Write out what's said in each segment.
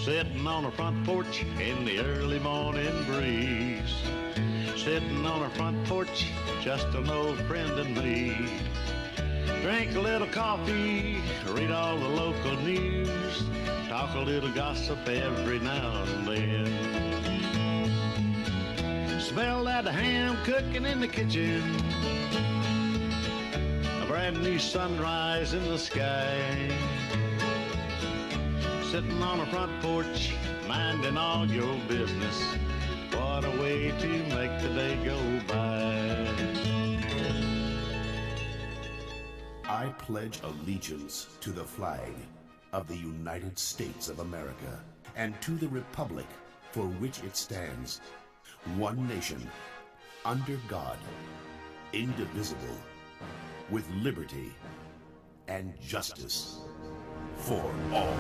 Sitting on a front porch in the early morning breeze. Sitting on a front porch, just an old friend and me. Drink a little coffee, read all the local news, talk a little gossip every now and then. Smell that ham cooking in the kitchen, a brand new sunrise in the sky. Sitting on a front porch, minding all your business. What a way to make the day go by. I pledge allegiance to the flag of the United States of America and to the republic for which it stands, one nation, under God, indivisible, with liberty and justice for all.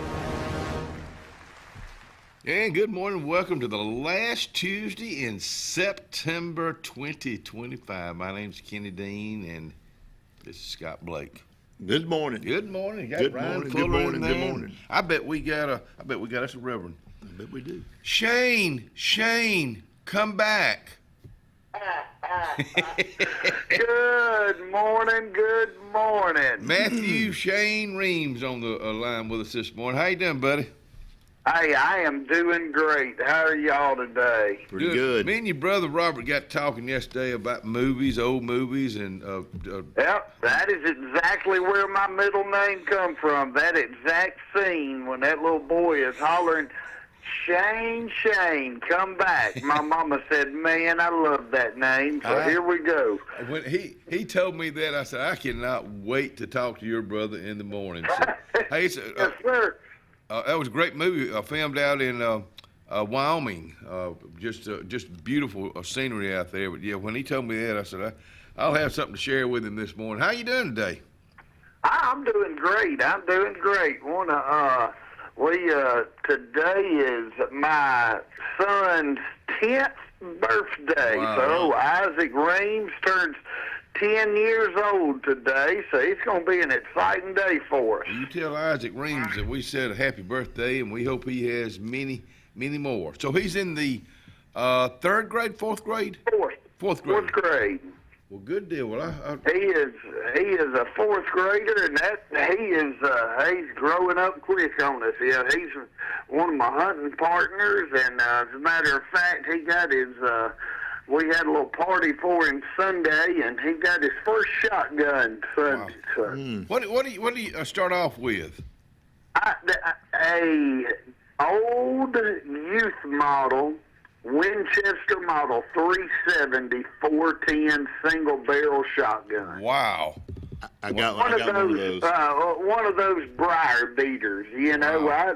And good morning. Welcome to the last Tuesday in September 2025. My name's Kenny Dean, and this is Scott Blake. Good morning. Good morning. Got Good Ryan morning. Fuller Good morning. in there. Good morning. I bet we got us a reverend. I bet we do. Shane, come back. Good morning. Matthew Shane Reams on the line with us this morning. How you doing, buddy? Hey, I am doing great. How are y'all today? Pretty good. Me and your brother Robert got talking yesterday about movies, old movies, and Yep, that is exactly where my middle name come from. That exact scene when that little boy is hollering, Shane, come back. My mama said, man, I love that name, so here we go. When he told me that, I said, I cannot wait to talk to your brother in the morning. So, hey, Yes, sir. that was a great movie. Filmed out in Wyoming. Just beautiful scenery out there. But yeah, when he told me that, I said, I'll have something to share with him this morning. How you doing today? I'm doing great. Today is my son's 10th birthday. Wow. So Isaac Reams turns 10 years old today, so it's going to be an exciting day for us. You tell Isaac Reams that we said a happy birthday, and we hope he has many, many more. So he's in the third grade, fourth grade? Fourth grade. Fourth grade. Well, good deal. Well, He is a fourth grader, and he's growing up quick on us. Yeah, he's one of my hunting partners, and as a matter of fact, he got his. We had a little party for him Sunday, and he got his first shotgun Sunday. Wow. What do you start off with? A old youth model. Winchester Model 370 410 single barrel shotgun. Wow. I got one of those. One of those briar beaters. You know, Wow.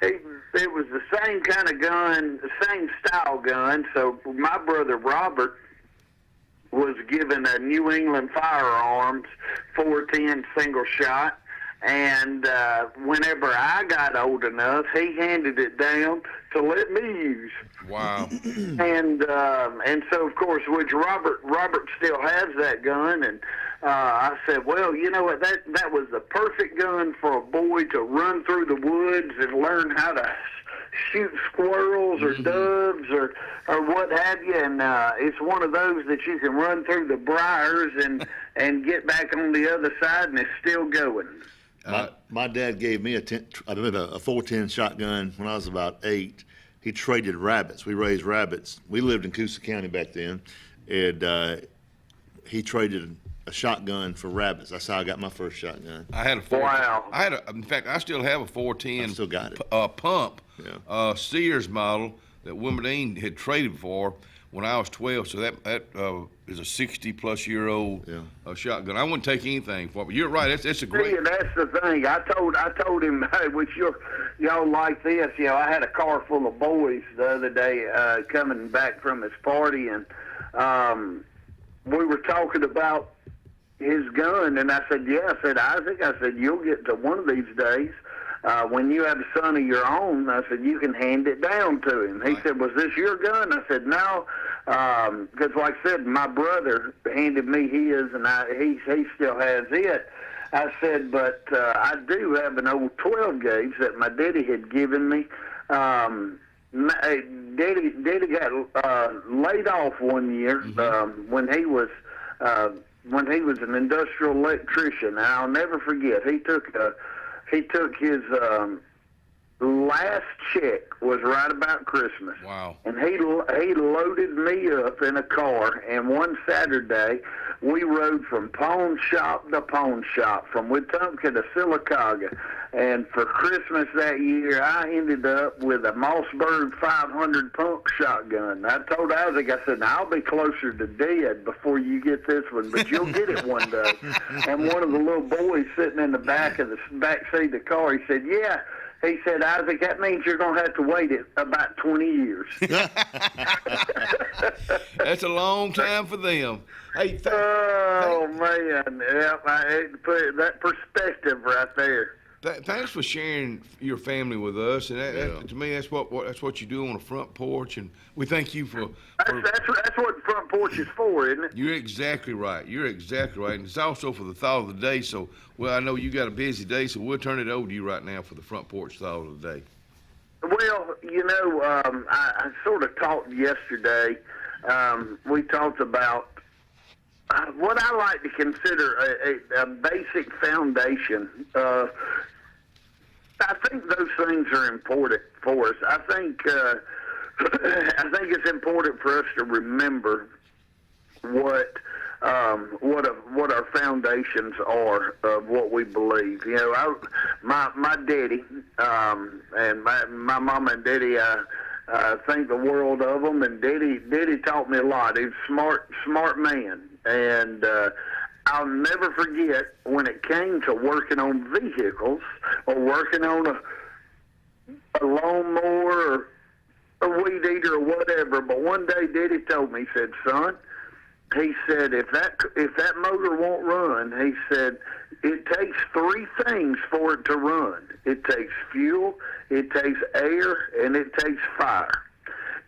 it was the same kind of gun, the same style gun. So my brother Robert was given a New England Firearms 410 single shot. And whenever I got old enough, he handed it down to let me use. Wow. And so, of course, which Robert still has that gun. And I said, well, you know what, that was the perfect gun for a boy to run through the woods and learn how to shoot squirrels or doves or what have you. And it's one of those that you can run through the briars and get back on the other side, and it's still going. My dad gave me a 410 shotgun when I was about 8. He traded rabbits. We raised rabbits. We lived in Coosa County back then, and he traded a shotgun for rabbits. That's how I got my first shotgun. I had a Wow. in fact, I still have a 410. I still got it. Pump. Yeah. Sears model that Wilmerdine had traded for when I was 12. So that is a 60-plus-year-old shotgun. I wouldn't take anything for it. But you're right. That's a great. See, that's the thing. I told him, hey, which y'all like this. You know, I had a car full of boys the other day coming back from his party, and we were talking about his gun, and I said, Isaac, I said, you'll get to one of these days when you have a son of your own, I said, you can hand it down to him. He said, was this your gun? I said, no, because like I said, my brother handed me his, and he still has it. I said, but I do have an old 12 gauge that my daddy had given me. Daddy got laid off one year when he was an industrial electrician. And I'll never forget. He took his last check was right about Christmas. Wow. And he loaded me up in a car, and one Saturday we rode from pawn shop to pawn shop, from Wetumpka to Sylacauga. And for Christmas that year, I ended up with a Mossberg 500 pump shotgun. I told Isaac, I said, now, I'll be closer to dead before you get this one, but you'll get it one day. And one of the little boys sitting in the back of the back seat of the car, he said, yeah. He said, Isaac, that means you're going to have to wait it about 20 years. That's a long time for them. Hey, man. Yeah, I hate to put that perspective right there. Thanks for sharing your family with us, and that, to me, that's what you do on the front porch, and we thank you for. That's what the front porch is for, isn't it? You're exactly right. And it's also for the thought of the day. So, well, I know you got a busy day, so we'll turn it over to you right now for the front porch thought of the day. Well, I sort of talked yesterday. We talked about what I like to consider a basic foundation. I think those things are important for us. I think it's important for us to remember what our foundations are of what we believe. My daddy and my mama and daddy, I think the world of them. And Daddy taught me a lot. He was a smart man. And I'll never forget when it came to working on vehicles or working on a lawnmower or a weed eater or whatever. But one day Daddy told me, he said, son, he said, if that motor won't run, he said, it takes three things for it to run. It takes fuel, it takes air, and it takes fire.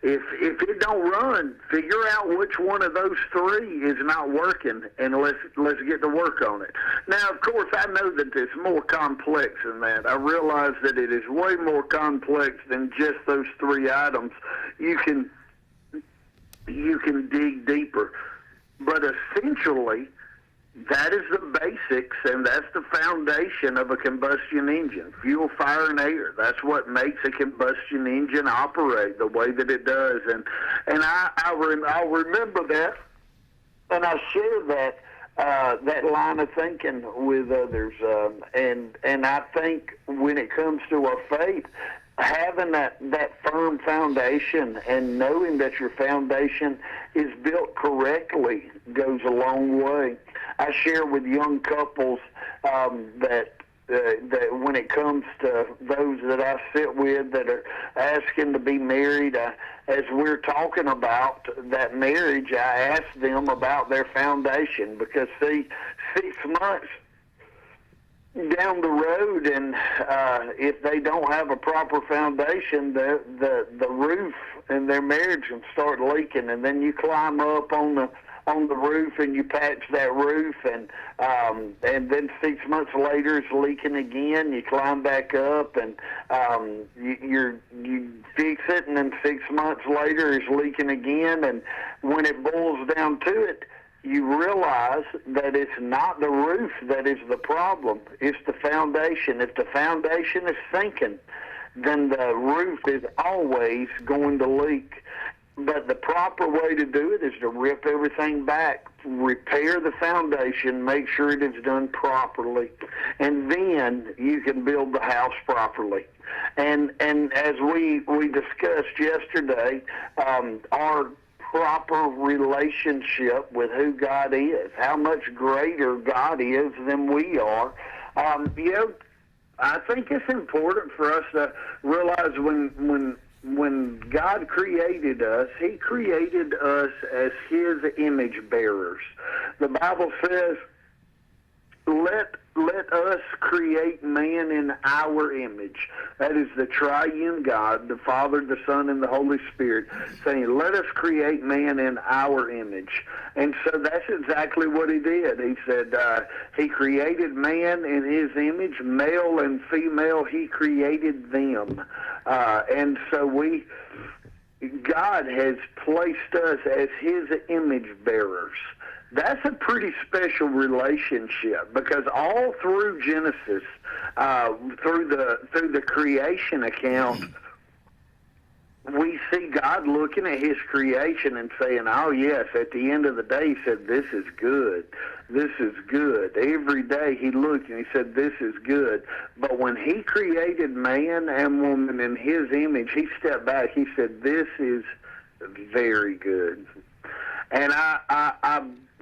If it don't run, figure out which one of those three is not working, and let's get to work on it. Now, of course, I know that it's more complex than that. I realize that it is way more complex than just those three items. You can dig deeper, but essentially, that is the basics, and that's the foundation of a combustion engine. Fuel, fire, and air. That's what makes a combustion engine operate the way that it does. And I'll remember that, and I share that line of thinking with others. And I think when it comes to our faith, having that firm foundation and knowing that your foundation is built correctly goes a long way. I share with young couples that when it comes to those that I sit with that are asking to be married, as we're talking about that marriage, I ask them about their foundation because, see, 6 months down the road, and if they don't have a proper foundation, the roof in their marriage can start leaking, and then you climb up on the roof and you patch that roof, and then 6 months later it's leaking again. You climb back up and you fix it, and then 6 months later it's leaking again. And when it boils down to it, you realize that it's not the roof that is the problem. It's the foundation. If the foundation is sinking, then the roof is always going to leak. But the proper way to do it is to rip everything back, repair the foundation, make sure it is done properly, and then you can build the house properly. And as we discussed yesterday, our proper relationship with who God is, how much greater God is than we are. I think it's important for us to realize when God created us, He created us as His image bearers. The Bible says, let us create man man in our image. That is the triune God, the Father, the Son, and the Holy Spirit, saying, let us create man in our image. And so that's exactly what he did. He said he created man in his image, male and female, he created them. And so God has placed us as his image bearers. That's a pretty special relationship, because all through Genesis, through the creation account, we see God looking at his creation and saying, oh yes, at the end of the day, he said, this is good. This is good. Every day he looked and he said, this is good. But when he created man and woman in his image, he stepped back. He said, this is very good. And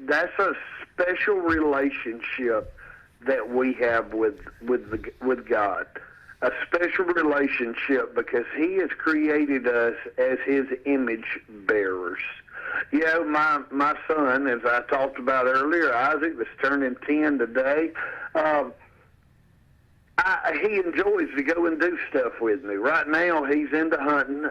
that's a special relationship that we have with God. A special relationship because he has created us as his image bearers. You know, my son, as I talked about earlier, Isaac, that's turning 10 today, he enjoys to go and do stuff with me. Right now, he's into hunting.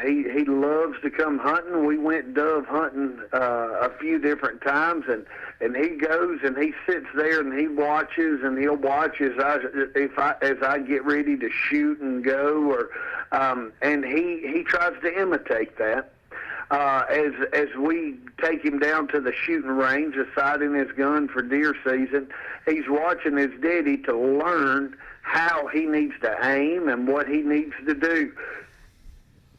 He loves to come hunting. We went dove hunting a few different times, and he goes and he sits there and he watches, and he'll watch as I get ready to shoot and go, or and he tries to imitate that. As we take him down to the shooting range, sighting his gun for deer season, he's watching his daddy to learn how he needs to aim and what he needs to do.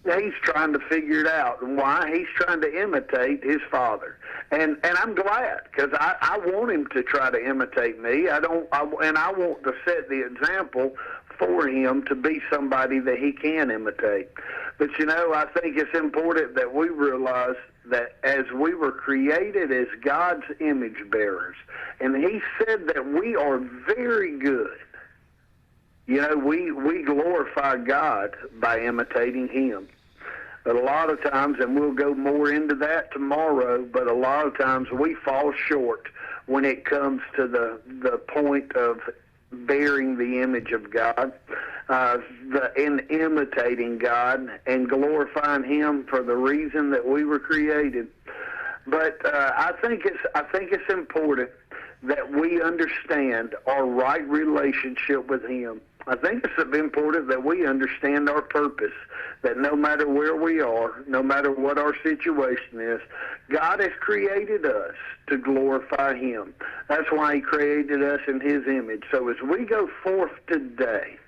He's trying to figure it out, and why? He's trying to imitate his father. And I'm glad, because I want him to try to imitate me. I want to set the example for him to be somebody that he can imitate. But, you know, I think it's important that we realize that as we were created as God's image bearers, and he said that we are very good. You know, we glorify God by imitating him. But a lot of times, and we'll go more into that tomorrow, but a lot of times we fall short when it comes to the point of bearing the image of God, in imitating God and glorifying him for the reason that we were created. But I think it's important that we understand our right relationship with him. I think it's important that we understand our purpose, that no matter where we are, no matter what our situation is, God has created us to glorify him. That's why he created us in his image. So as we go forth today,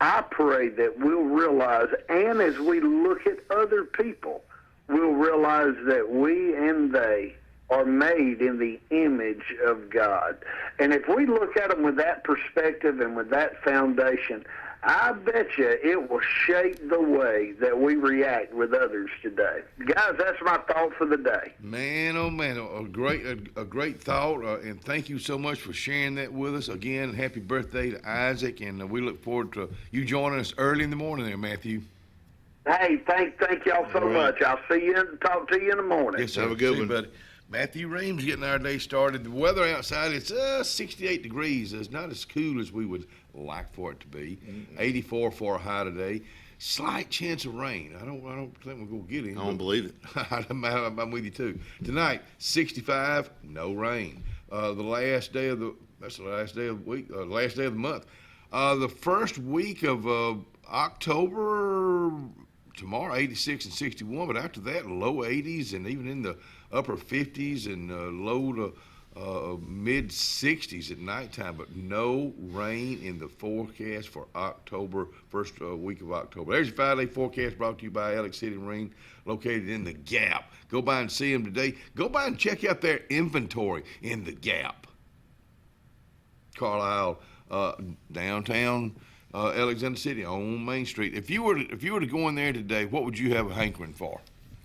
I pray that we'll realize, and as we look at other people, we'll realize that we and they are made in the image of God. And if we look at them with that perspective and with that foundation, I bet you it will shape the way that we react with others today. Guys, that's my thought for the day. Man, oh man, a great thought, and thank you so much for sharing that with us. Again, happy birthday to Isaac, and we look forward to you joining us early in the morning there, Matthew. Hey, thank y'all so much. I'll see you and talk to you in the morning. Yes, sir. Have a good one, buddy. Matthew Reams getting our day started. The weather outside, it's 68 degrees. It's not as cool as we would like for it to be. 84 for a high today. Slight chance of rain. I don't think we're going to get any. I don't believe it. I'm with you too. Tonight, 65, no rain. That's the last day of the week, last day of the month. The first week of October, tomorrow, 86 and 61, but after that, low 80s and even in the upper 50s and low to mid 60s at nighttime, but no rain in the forecast for October, first week of October. There's your 5-day forecast brought to you by Alex City Marine, located in the Gap. Go by and see them today. Go by and check out their inventory in the Gap. Carlisle, downtown Alexander City on Main Street. If you were to go in there today, what would you have a hankering for?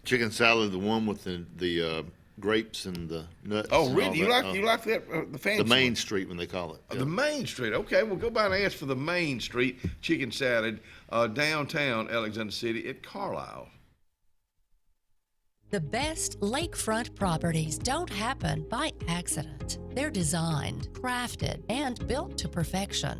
Chicken salad, the one with the grapes and the nuts. Oh, really? You that. like that? The fancy The Main one? Street, when they call it. The Main Street. Okay, well, go by and ask for the Main Street chicken salad, downtown Alexander City at Carlisle. The best lakefront properties don't happen by accident. They're designed, crafted, and built to perfection.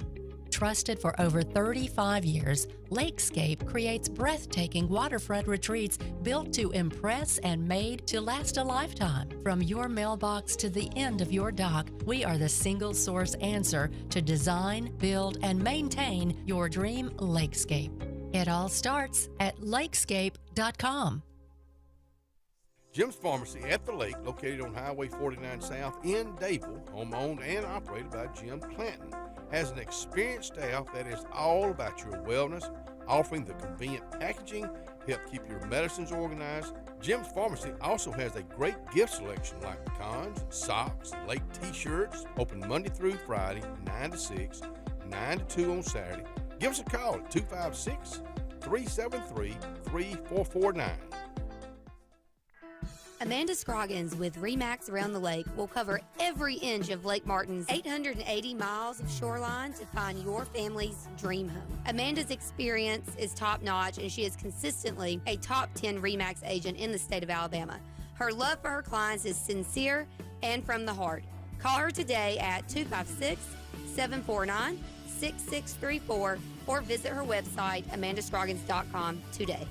trusted for over 35 years, Lakescape creates breathtaking waterfront retreats built to impress and made to last a lifetime. From your mailbox to the end of your dock, we are the single source answer to design, build, and maintain your dream lakescape. It all starts at lakescape.com. Jim's Pharmacy at the Lake, located on Highway 49 South in Dayville, home-owned and operated by Jim Clanton, has an experienced staff that is all about your wellness, offering the convenient packaging to help keep your medicines organized. Jim's Pharmacy also has a great gift selection like pecans, socks, lake t-shirts, open Monday through Friday, 9 to 6, 9 to 2 on Saturday. Give us a call at 256-373-3449. Amanda Scroggins with RE/MAX Around the Lake will cover every inch of Lake Martin's 880 miles of shoreline to find your family's dream home. Amanda's experience is top-notch, and she is consistently a top 10 RE/MAX agent in the state of Alabama. Her love for her clients is sincere and from the heart. Call her today at 256-749-6634 or visit her website, amandascroggins.com, today.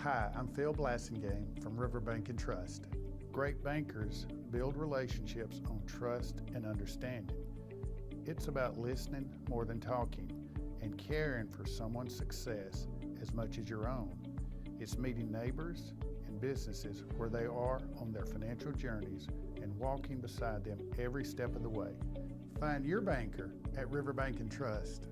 Hi, I'm Phil Blassingame from Riverbank and Trust. Great bankers build relationships on trust and understanding. It's about listening more than talking and caring for someone's success as much as your own. It's meeting neighbors and businesses where they are on their financial journeys and walking beside them every step of the way. Find your banker at Riverbank and Trust.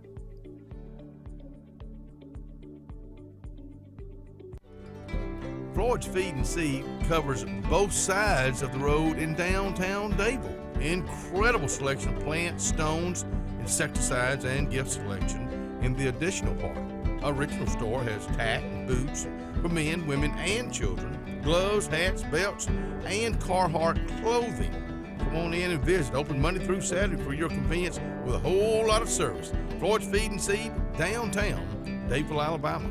Floyd's Feed and Seed covers both sides of the road in downtown Dayville. Incredible selection of plants, stones, insecticides, and gift selection in the additional part. Original store has tack and boots for men, women, and children, gloves, hats, belts, and Carhartt clothing. Come on in and visit. Open Monday through Saturday for your convenience with a whole lot of service. Floyd's Feed and Seed, downtown Dayville, Alabama.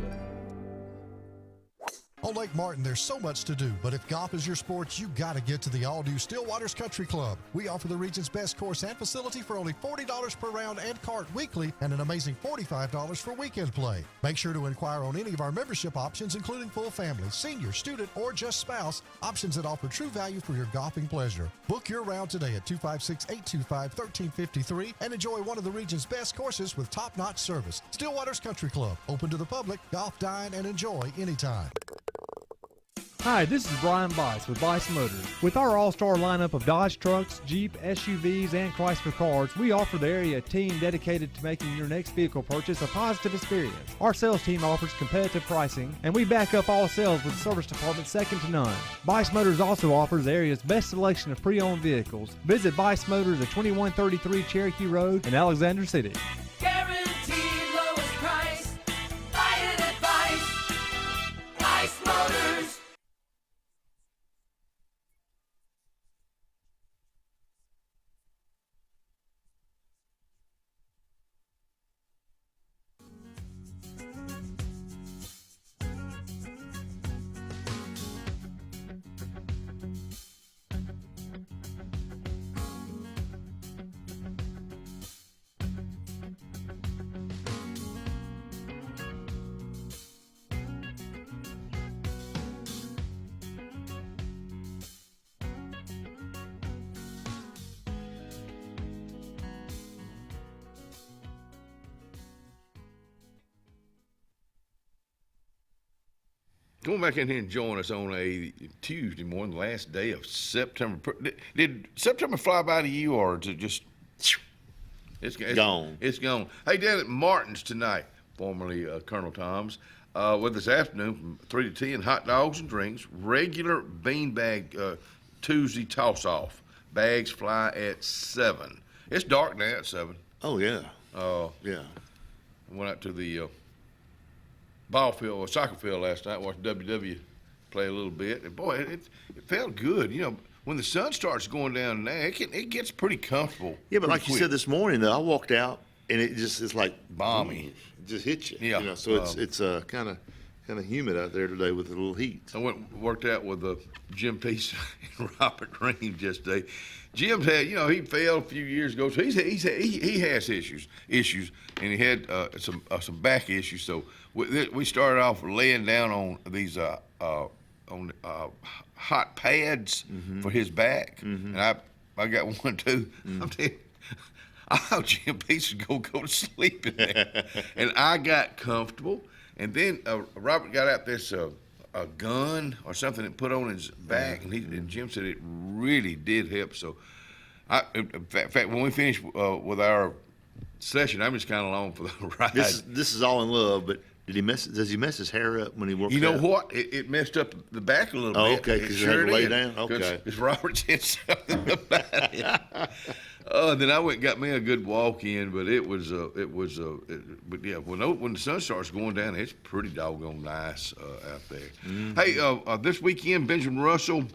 On Lake Martin, there's so much to do, but if golf is your sport, you got to get to the all-new Stillwater's Country Club. We offer the region's best course and facility for only $40 per round and cart weekly, and an amazing $45 for weekend play. Make sure to inquire on any of our membership options, including full family, senior, student, or just spouse, options that offer true value for your golfing pleasure. Book your round today at 256-825-1353 and enjoy one of the region's best courses with top-notch service. Stillwater's Country Club, open to the public, golf, dine, and enjoy anytime. Hi, this is Brian Bice with Bice Motors. With our all-star lineup of Dodge trucks, Jeep, SUVs, and Chrysler cars, we offer the area team dedicated to making your next vehicle purchase a positive experience. Our sales team offers competitive pricing, and we back up all sales with a service department second to none. Bice Motors also offers the area's best selection of pre-owned vehicles. Visit Bice Motors at 2133 Cherokee Road in Alexander City. Guaranteed lowest price. Buy it at Bice Motors. Come back in here and join us on a Tuesday morning, last day of September. Did September fly by to you, or is it just it's gone? It's gone. Hey, down at Martin's tonight, formerly Colonel Tom's, with this afternoon from 3 to 10, hot dogs and drinks, regular beanbag Tuesday toss-off. Bags fly at 7. It's dark now at 7. Oh, yeah. Yeah. I went out to the ball field or soccer field last night, watched WW play a little bit, and boy, it felt good. You know, when the sun starts going down there, it gets pretty comfortable. Yeah, but like you said this morning, though, I walked out and it's like balmy. It just hits you. Yeah. You know, so it's kind of kind of humid out there today with a little heat. I worked out with Jim Peace and Robert Green just today. Jim's had, he fell a few years ago, so he has issues, and he had some back issues. So we started off laying down on these hot pads for his back, and I got one too. I'm telling you, I thought Jim Peace would go to sleep in there, and I got comfortable. And then Robert got out this a gun or something and put on his back, and Jim said it really did help. So, in fact, when we finish with our session, I'm just kind of along for the ride. This is all in love, but does he mess his hair up when he works out? You know what? It messed up the back a little bit. Oh, okay, because you had to lay down? Okay. Because Robert said something about it. Then I went and got me a good walk in, but but yeah, when the sun starts going down, it's pretty doggone nice out there. Hey, this weekend, Benjamin Russell,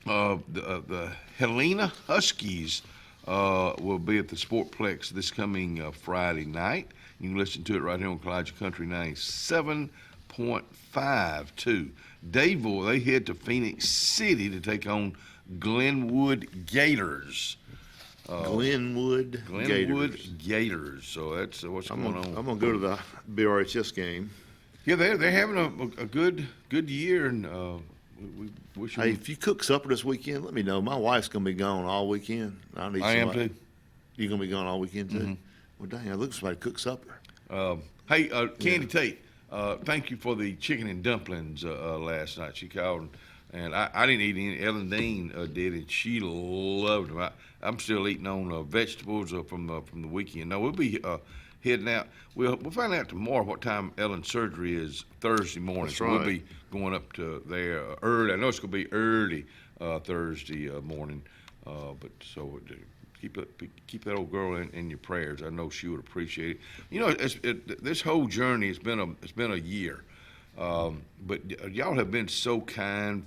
the Helena Huskies will be at the Sportplex this coming Friday night. You can listen to it right here on Kalijah Country 97.52. Dadeville, they head to Phoenix City to take on Glenwood Gators. Glenwood Gators. So that's what's going on. I'm gonna go to the BRHS game. Yeah, they're having a good year, and we wish. Hey, if you cook supper this weekend, let me know. My wife's gonna be gone all weekend. I am too. You gonna be gone all weekend too? Well, dang, I look for somebody to cook supper. Hey, Candy Tate, thank you for the chicken and dumplings last night. She called, and I didn't eat any. Ellen Dean did, and she loved them. I'm still eating on vegetables from the weekend. No, we'll be heading out. We'll find out tomorrow what time Ellen's surgery is Thursday morning. That's so right. We'll be going up to there early. I know it's going to be early Thursday morning, but so. Keep that old girl in your prayers. I know she would appreciate it. This whole journey has been a year, but y'all have been so kind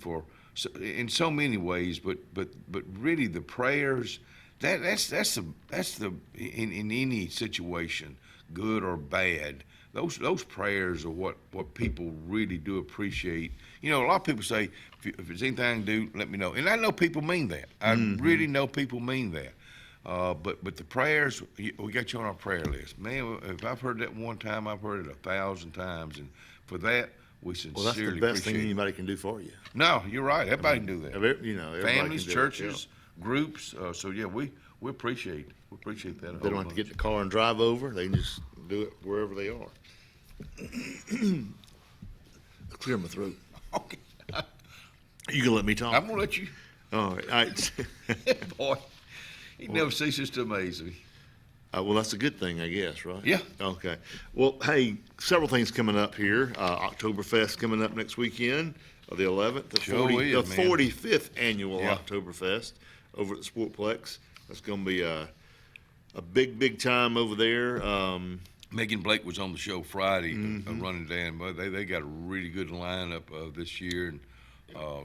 in so many ways. But really the prayers that's the in any situation, good or bad. Those prayers are what people really do appreciate. A lot of people say if there's anything to do, let me know, and I know people mean that. I really know people mean that. But the prayers, we got you on our prayer list. Man, if I've heard that one time, I've heard it 1,000 times. And for that, we sincerely appreciate it. Well, that's the best thing anybody can do for you. No, you're right. Everybody can do that. Everybody families, can do churches, groups. So, yeah, we appreciate that. They don't have to get in the car and drive over. They can just do it wherever they are. Clear my throat. Okay. You can let me talk? I'm going to let you. All right. Boy. He never ceases to amaze me. Well, that's a good thing, I guess, right? Yeah. Okay. Well, hey, several things coming up here. Oktoberfest coming up next weekend, the 11th, the 45th annual Oktoberfest over at the Sportplex. That's going to be a big time over there. Megan Blake was on the show Friday running down, but they got a really good lineup this year, and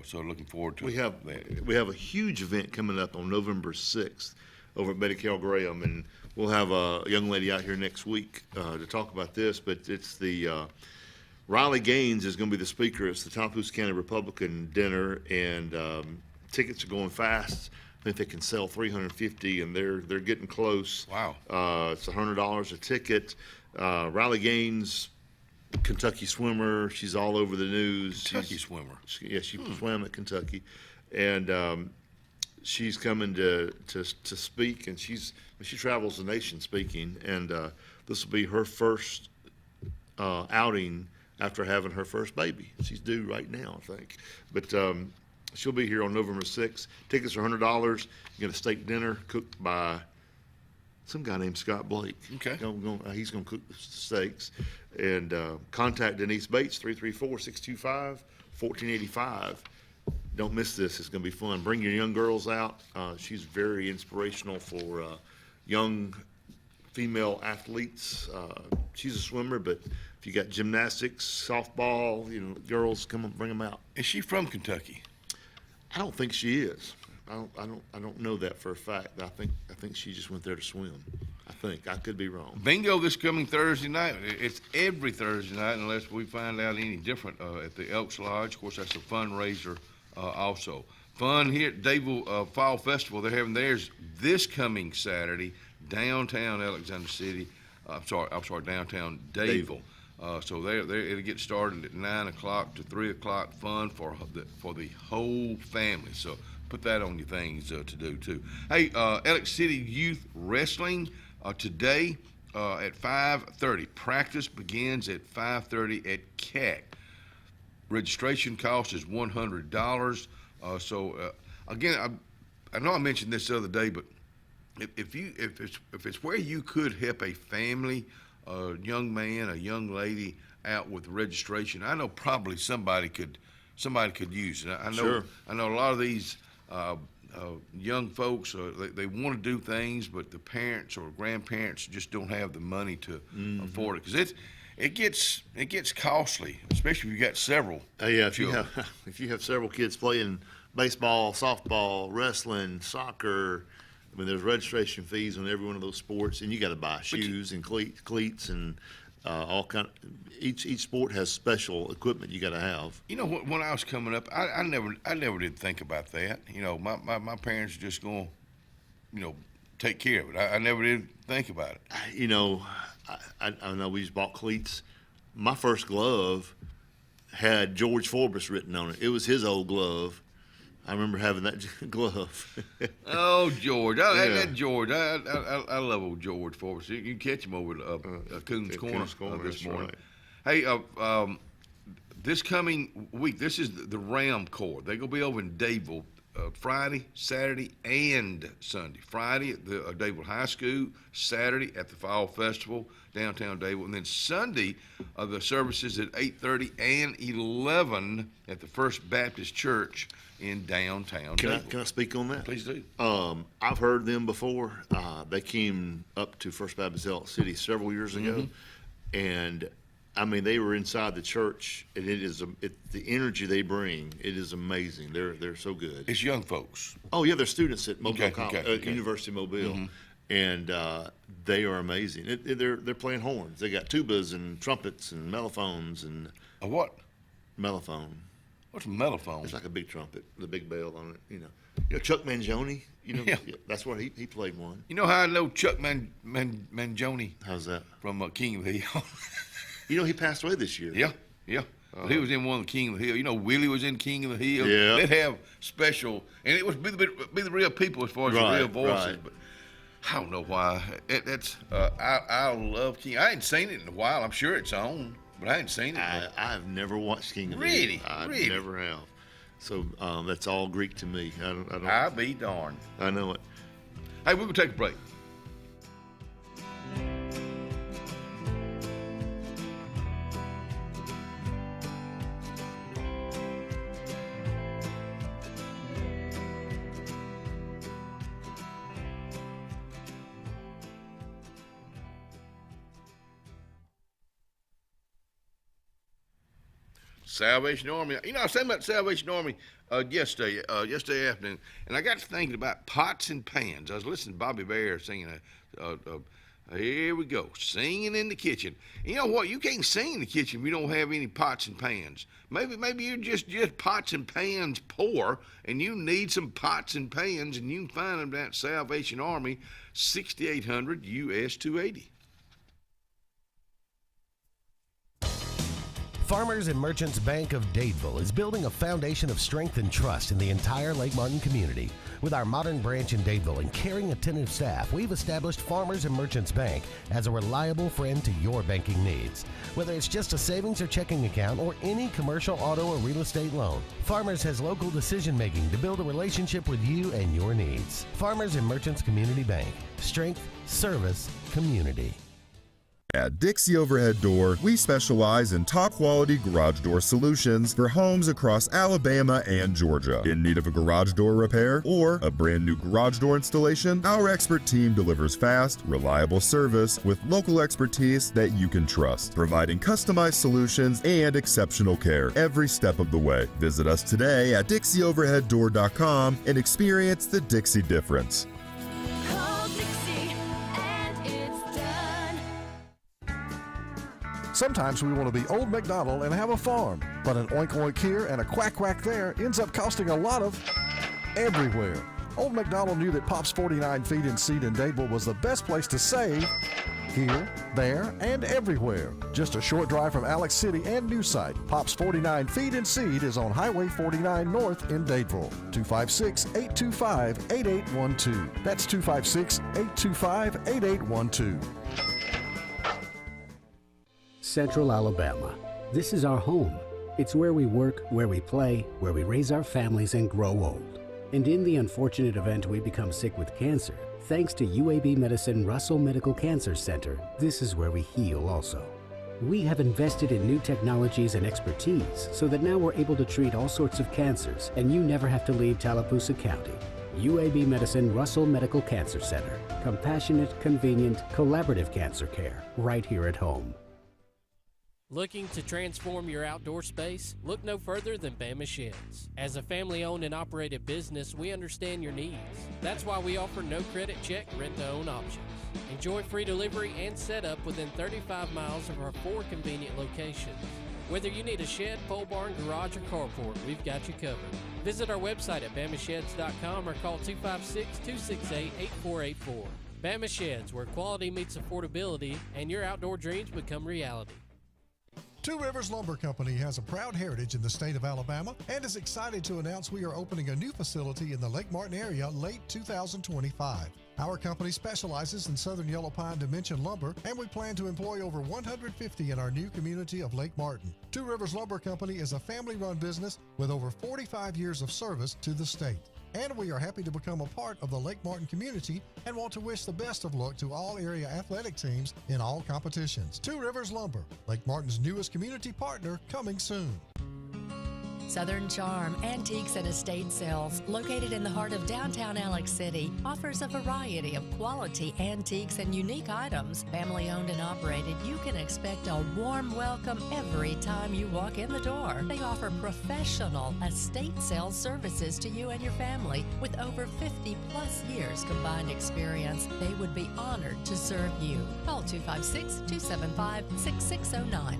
so looking forward to that. We have a huge event coming up on November 6th over at Medicare Graham, and we'll have a young lady out here next week to talk about this, but it's the Riley Gaines is going to be the speaker. It's the Tallapoosa County Republican dinner, and tickets are going fast. I think they can sell 350, and they're getting close. Wow. It's $100 a ticket. Riley Gaines, Kentucky swimmer. She's all over the news. Kentucky swimmer. She swam at Kentucky, and she's coming to speak, and she travels the nation speaking, and this will be her first outing after having her first baby. She's due right now, I think, but she'll be here on November 6th. Tickets are $100. You get a steak dinner cooked by some guy named Scott Blake. Okay. He's going to cook the steaks. And contact Denise Bates, 334-625-1485. Don't miss this. It's going to be fun. Bring your young girls out. She's very inspirational for young female athletes. She's a swimmer, but if you got gymnastics, softball, girls, come on, bring them out. Is she from Kentucky? I don't think she is. I don't know that for a fact. I think she just went there to swim. I think. I could be wrong. Bingo this coming Thursday night. It's every Thursday night unless we find out any different at the Elks Lodge. Of course, that's a fundraiser also. Fun here at Dadeville Fall Festival. They're having theirs this coming Saturday, downtown Alexander City. I'm sorry, downtown Dadeville. So it'll get started at 9 o'clock to 3 o'clock. Fun for the whole family. So put that on your things to do too. Hey, Alex City Youth Wrestling today at 5:30. Practice begins at 5:30 at CAC. Registration cost is $100. Again, I know I mentioned this the other day, but if it's where you could help a family, a young man, a young lady out with registration, I know probably somebody could use it. I know Sure. I know a lot of these young folks they want to do things, but the parents or grandparents just don't have the money to afford it because it gets costly, especially if you got several. Yeah, children. if you have several kids playing baseball, softball, wrestling, soccer, I mean, there's registration fees on every one of those sports, and you got to buy shoes and cleats and all kind of. Each sport has special equipment you got to have. You know, when I was coming up, I never did think about that. You know, my parents were just going, take care of it. I never did think about it. You know, I know we just bought cleats. My first glove had George Forbes written on it. It was his old glove. I remember having that glove. Oh, George. I Yeah. that George. I love old George Forbes. You can catch him over at Coons Corner this that's morning. right. Hey, this coming week, this is the Ram Corps. They're going to be over in Dadeville Friday, Saturday, and Sunday. Friday at the Dadeville High School, Saturday at the Fall Festival, downtown Dadeville, and then Sunday the services at 8:30 and 11 at the First Baptist Church in downtown Dadeville. Can I speak on that? Please do. I've heard them before. They came up to First Baptist Elk City several years ago, and I mean they were inside the church, and the energy they bring. It is amazing. They're so good. It's young folks. Oh yeah, they're students at Mobile Okay. University of Mobile, and they are amazing. They're playing horns. They got tubas and trumpets and mellophones and A what? mellophone. What's a mellophone? It's like a big trumpet, the big bell on it. You know Chuck Mangione. Yeah. That's where he played one. You know how I know Chuck Mangione How's that? from King of the Hill? He passed away this year. Yeah. Well, he was in one of the King of the Hill. You know, Willie was in King of the Hill. Yeah. They'd have special, and it would be the real people as far as the real voices. Right. But I don't know why. I love King. I hadn't seen it in a while. I'm sure it's on, but I hadn't seen it. I've never watched King of the Really? Hill. I Really? never have. So that's all Greek to me. I don't. I'll be darned. I know it. Hey, we're going to take a break. Salvation Army. You know, I was saying about Salvation Army yesterday afternoon, and I got to thinking about pots and pans. I was listening to Bobby Bear singing here we go, singing in the kitchen. You know what? You can't sing in the kitchen if you don't have any pots and pans. Maybe you're just pots and pans poor, and you need some pots and pans, and you can find them at Salvation Army, 6800 US 280. Farmers and Merchants Bank of Dadeville is building a foundation of strength and trust in the entire Lake Martin community. With our modern branch in Dadeville and caring, attentive staff, we've established Farmers and Merchants Bank as a reliable friend to your banking needs. Whether it's just a savings or checking account or any commercial, auto, or real estate loan, Farmers has local decision making to build a relationship with you and your needs. Farmers and Merchants Community Bank. Strength, service, community. At Dixie Overhead Door, we specialize in top-quality garage door solutions for homes across Alabama and Georgia. In need of a garage door repair or a brand new garage door installation, our expert team delivers fast, reliable service with local expertise that you can trust, providing customized solutions and exceptional care every step of the way. Visit us today at DixieOverheadDoor.com and experience the Dixie difference. Call Dixie and Sometimes we want to be Old MacDonald and have a farm, but an oink oink here and a quack quack there ends up costing a lot of everywhere. Old MacDonald knew that Pop's 49 Feed and Seed in Dadeville was the best place to save here, there, and everywhere. Just a short drive from Alex City and New Site. Pop's 49 Feed and Seed is on Highway 49 North in Dadeville. 256-825-8812. That's 256-825-8812. Central Alabama. This is our home. It's where we work, where we play, where we raise our families and grow old. And in the unfortunate event we become sick with cancer, thanks to UAB Medicine Russell Medical Cancer Center, this is where we heal also. We have invested in new technologies and expertise so that now we're able to treat all sorts of cancers and you never have to leave Tallapoosa County. UAB Medicine Russell Medical Cancer Center. Compassionate, convenient, collaborative cancer care right here at home. Looking to transform your outdoor space? Look no further than Bama Sheds. As a family-owned and operated business, we understand your needs. That's why we offer no credit check, rent-to-own options. Enjoy free delivery and setup within 35 miles of our 4 convenient locations. Whether you need a shed, pole barn, garage, or carport, we've got you covered. Visit our website at bamasheds.com or call 256-268-8484. Bama Sheds, where quality meets affordability and your outdoor dreams become reality. Two Rivers Lumber Company has a proud heritage in the state of Alabama and is excited to announce we are opening a new facility in the Lake Martin area late 2025. Our company specializes in southern yellow pine dimension lumber, and we plan to employ over 150 in our new community of Lake Martin. Two Rivers Lumber Company is a family-run business with over 45 years of service to the state. And we are happy to become a part of the Lake Martin community and want to wish the best of luck to all area athletic teams in all competitions. Two Rivers Lumber, Lake Martin's newest community partner, coming soon. Southern Charm Antiques and Estate Sales, located in the heart of downtown Alex City, offers a variety of quality antiques and unique items. Family owned and operated, you can expect a warm welcome every time you walk in the door. They offer professional estate sales services to you and your family. With over 50 plus years combined experience, they would be honored to serve you. Call 256-275-6609.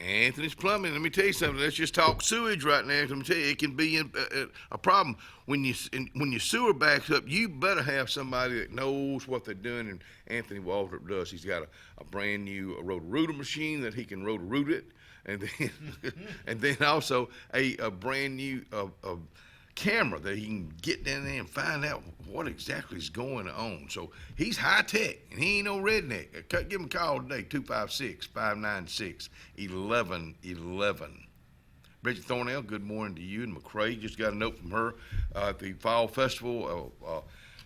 Anthony's Plumbing. Let me tell you something. Let's just talk sewage right now. Let me tell you, it can be a problem when your sewer backs up. You better have somebody that knows what they're doing. And Anthony Waltrip does. He's got a brand new roto-rooter machine that he can roto-root it, and then and then also a brand new camera that he can get down there and find out what exactly is going on. So he's high tech, and he ain't no redneck. Give him a call today, 256-596-1111. Bridget Thornell, good morning to you. And McCrae, just got a note from her at the Fall Festival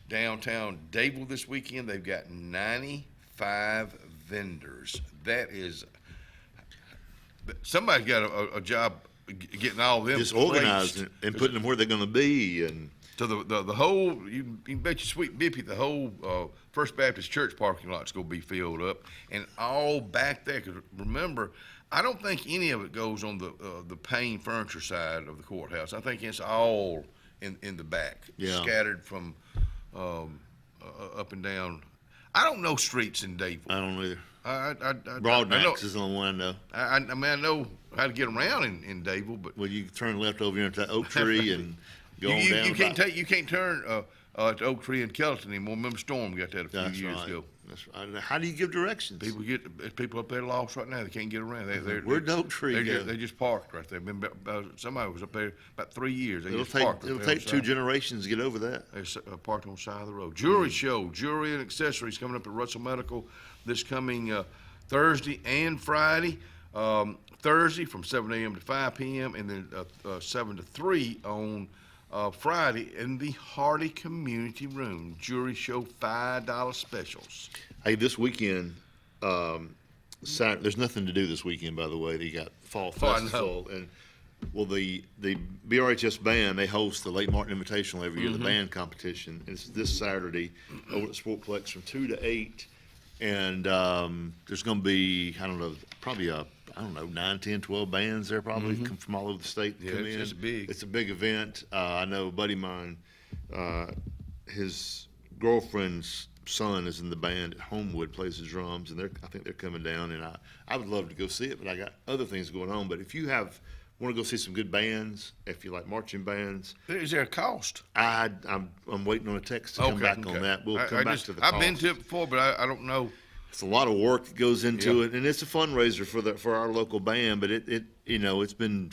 downtown Dadeville this weekend. They've got 95 vendors. That is, somebody's got a job getting all of them just organized and putting them where they're going to be. And so the whole, you can bet your sweet bippy, the whole First Baptist Church parking lot's going to be filled up, and all back there. Because remember, I don't think any of it goes on the Payne furniture side of the courthouse. I think it's all in the back, scattered from up and down. I don't know streets in Dadeville. I don't either. Broadnax is the only one I know. I mean, I know how to get around in Dadeville, but you turn left over here into that oak tree and go on down. You can't turn to Oak Tree and Kelton anymore. Remember Storm got that a few years ago. That's right. How do you give directions? People up there lost right now. They can't get around. Where'd the Oak Tree go? They just parked right there. Somebody was up there about 3 years. It'll take 2 generations to get over that. They parked on the side of the road. Jewelry show, jewelry and accessories coming up at Russell Medical this coming Thursday and Friday. Thursday from 7 a.m. to 5 p.m. and then 7 to 3 on Friday in the Hardy Community Room. Jury show $5 specials. Hey, this weekend, Saturday, there's nothing to do this weekend, by the way. They got Fall Festival. And, well, the BRHS band, they host the Lake Martin Invitational every year, the band competition. It's this Saturday over at Sportplex from 2 to 8. And there's going to be, I don't know, probably 9, 10, 12 bands there probably come from all over the state to come in. It's big. It's a big event. I know a buddy of mine, his girlfriend's son is in the band at Homewood, plays the drums, and I think they're coming down, and I would love to go see it, but I got other things going on. But if you want to go see some good bands, if you like marching bands. Is there a cost? I'm waiting on a text to come back on that. We'll come back to the cost. I've been to it before, but I don't know. It's a lot of work that goes into it, and it's a fundraiser for our local band. But it's been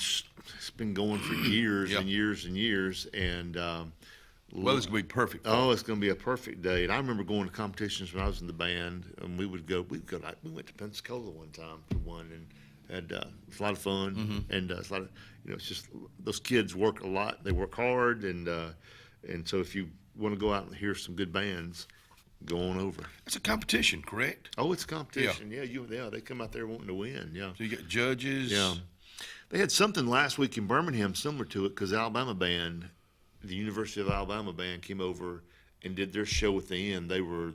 going for years and years and years, and well, it's gonna be perfect. Oh, it's gonna be a perfect day. And I remember going to competitions when I was in the band, and we went to Pensacola one time for one, and it's a lot of fun, and it's a lot of it's just those kids work a lot. They work hard, and so if you want to go out and hear some good bands, go on over. It's a competition, correct? Oh, it's a competition. Yeah, they come out there wanting to win. Yeah. So you got judges. Yeah. They had something last week in Birmingham similar to it because the Alabama band, the University of Alabama band, came over and did their show at the end. They were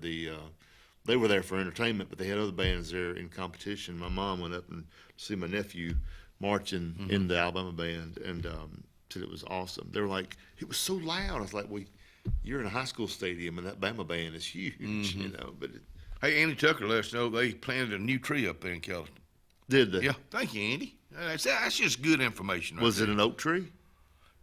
there for entertainment, but they had other bands there in competition. My mom went up and see my nephew marching in the Alabama band, and said it was awesome. They were like, it was so loud. I was like, well, you're in a high school stadium, and that Bama band is huge, But hey, Andy Tucker let us know they planted a new tree up there in Kelton. Did they? Yeah. Thank you, Andy. That's just good information. Was it an oak tree?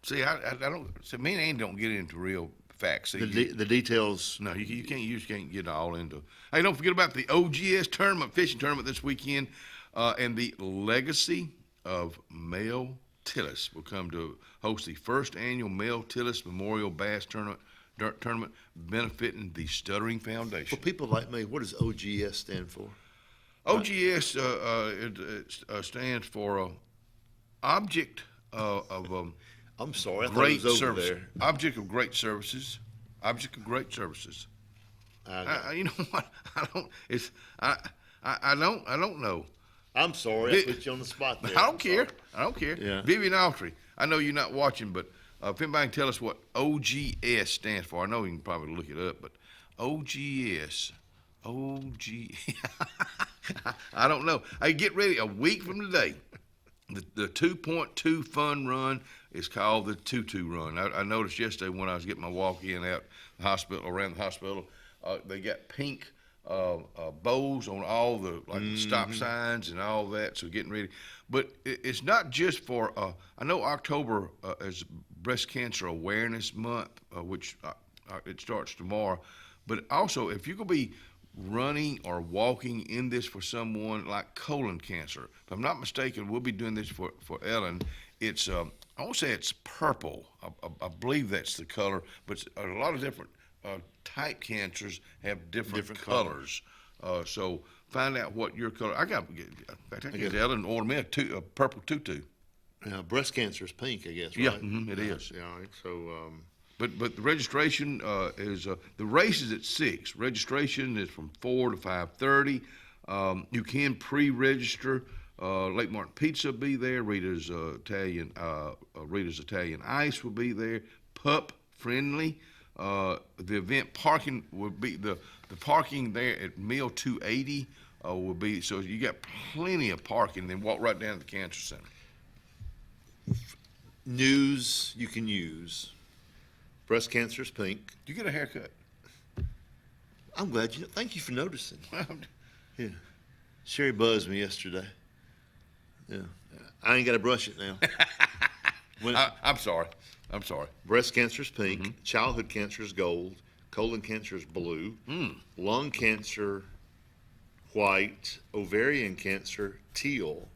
See, I don't. So me and Andy don't get into real facts. See, the details. No, you can't. You just can't get all into. Hey, don't forget about the OGS tournament, fishing tournament this weekend, and the Legacy of Mel Tillis will come to host the first annual Mel Tillis Memorial Bass Tournament benefiting the Stuttering Foundation. For people like me, what does OGS stand for? OGS stands for Object of I'm sorry, I thought Great it was over Service. there. Object of Great Services. Object of Great Services. You know what? I don't know. I'm sorry, I put you on the spot there. I don't care. Yeah. Vivian Autry, I know you're not watching, but if anybody can tell us what OGS stands for, I know you can probably look it up, but OGS. I don't know. Hey, get ready. A week from today, the 2.2 fun run is called the Tutu Run. I noticed yesterday when I was getting my walk-in out the hospital, around the hospital, they got pink bows on all the stop signs and all that, so getting ready. But it's not just for, I know October is Breast Cancer Awareness Month, which it starts tomorrow, but also if you're going to be running or walking in this for someone like colon cancer, if I'm not mistaken, we'll be doing this for Ellen. It's, I won't say it's purple, I believe that's the color, but a lot of different type cancers have different colors. So find out what your color. I got Ellen and order me a purple tutu. Yeah, breast cancer is pink, I guess. Right? Yeah, it is. Yeah. So, but the registration is the race is at 6. Registration is from 4 to 5:30. You can pre-register. Lake Martin Pizza will be there. Rita's Italian Ice will be there. Pup friendly. The event parking will be the parking there at Mill 280 will be, so you got plenty of parking. Then walk right down to the cancer center. News you can use. Breast cancer is pink. Did you get a haircut? I'm glad you. Thank you for noticing. Yeah, Sherry buzzed me yesterday. Yeah, I ain't got to brush it now. I'm sorry. Breast cancer is pink. Childhood cancer is gold. Colon cancer is blue. Lung cancer, white. Ovarian cancer, teal.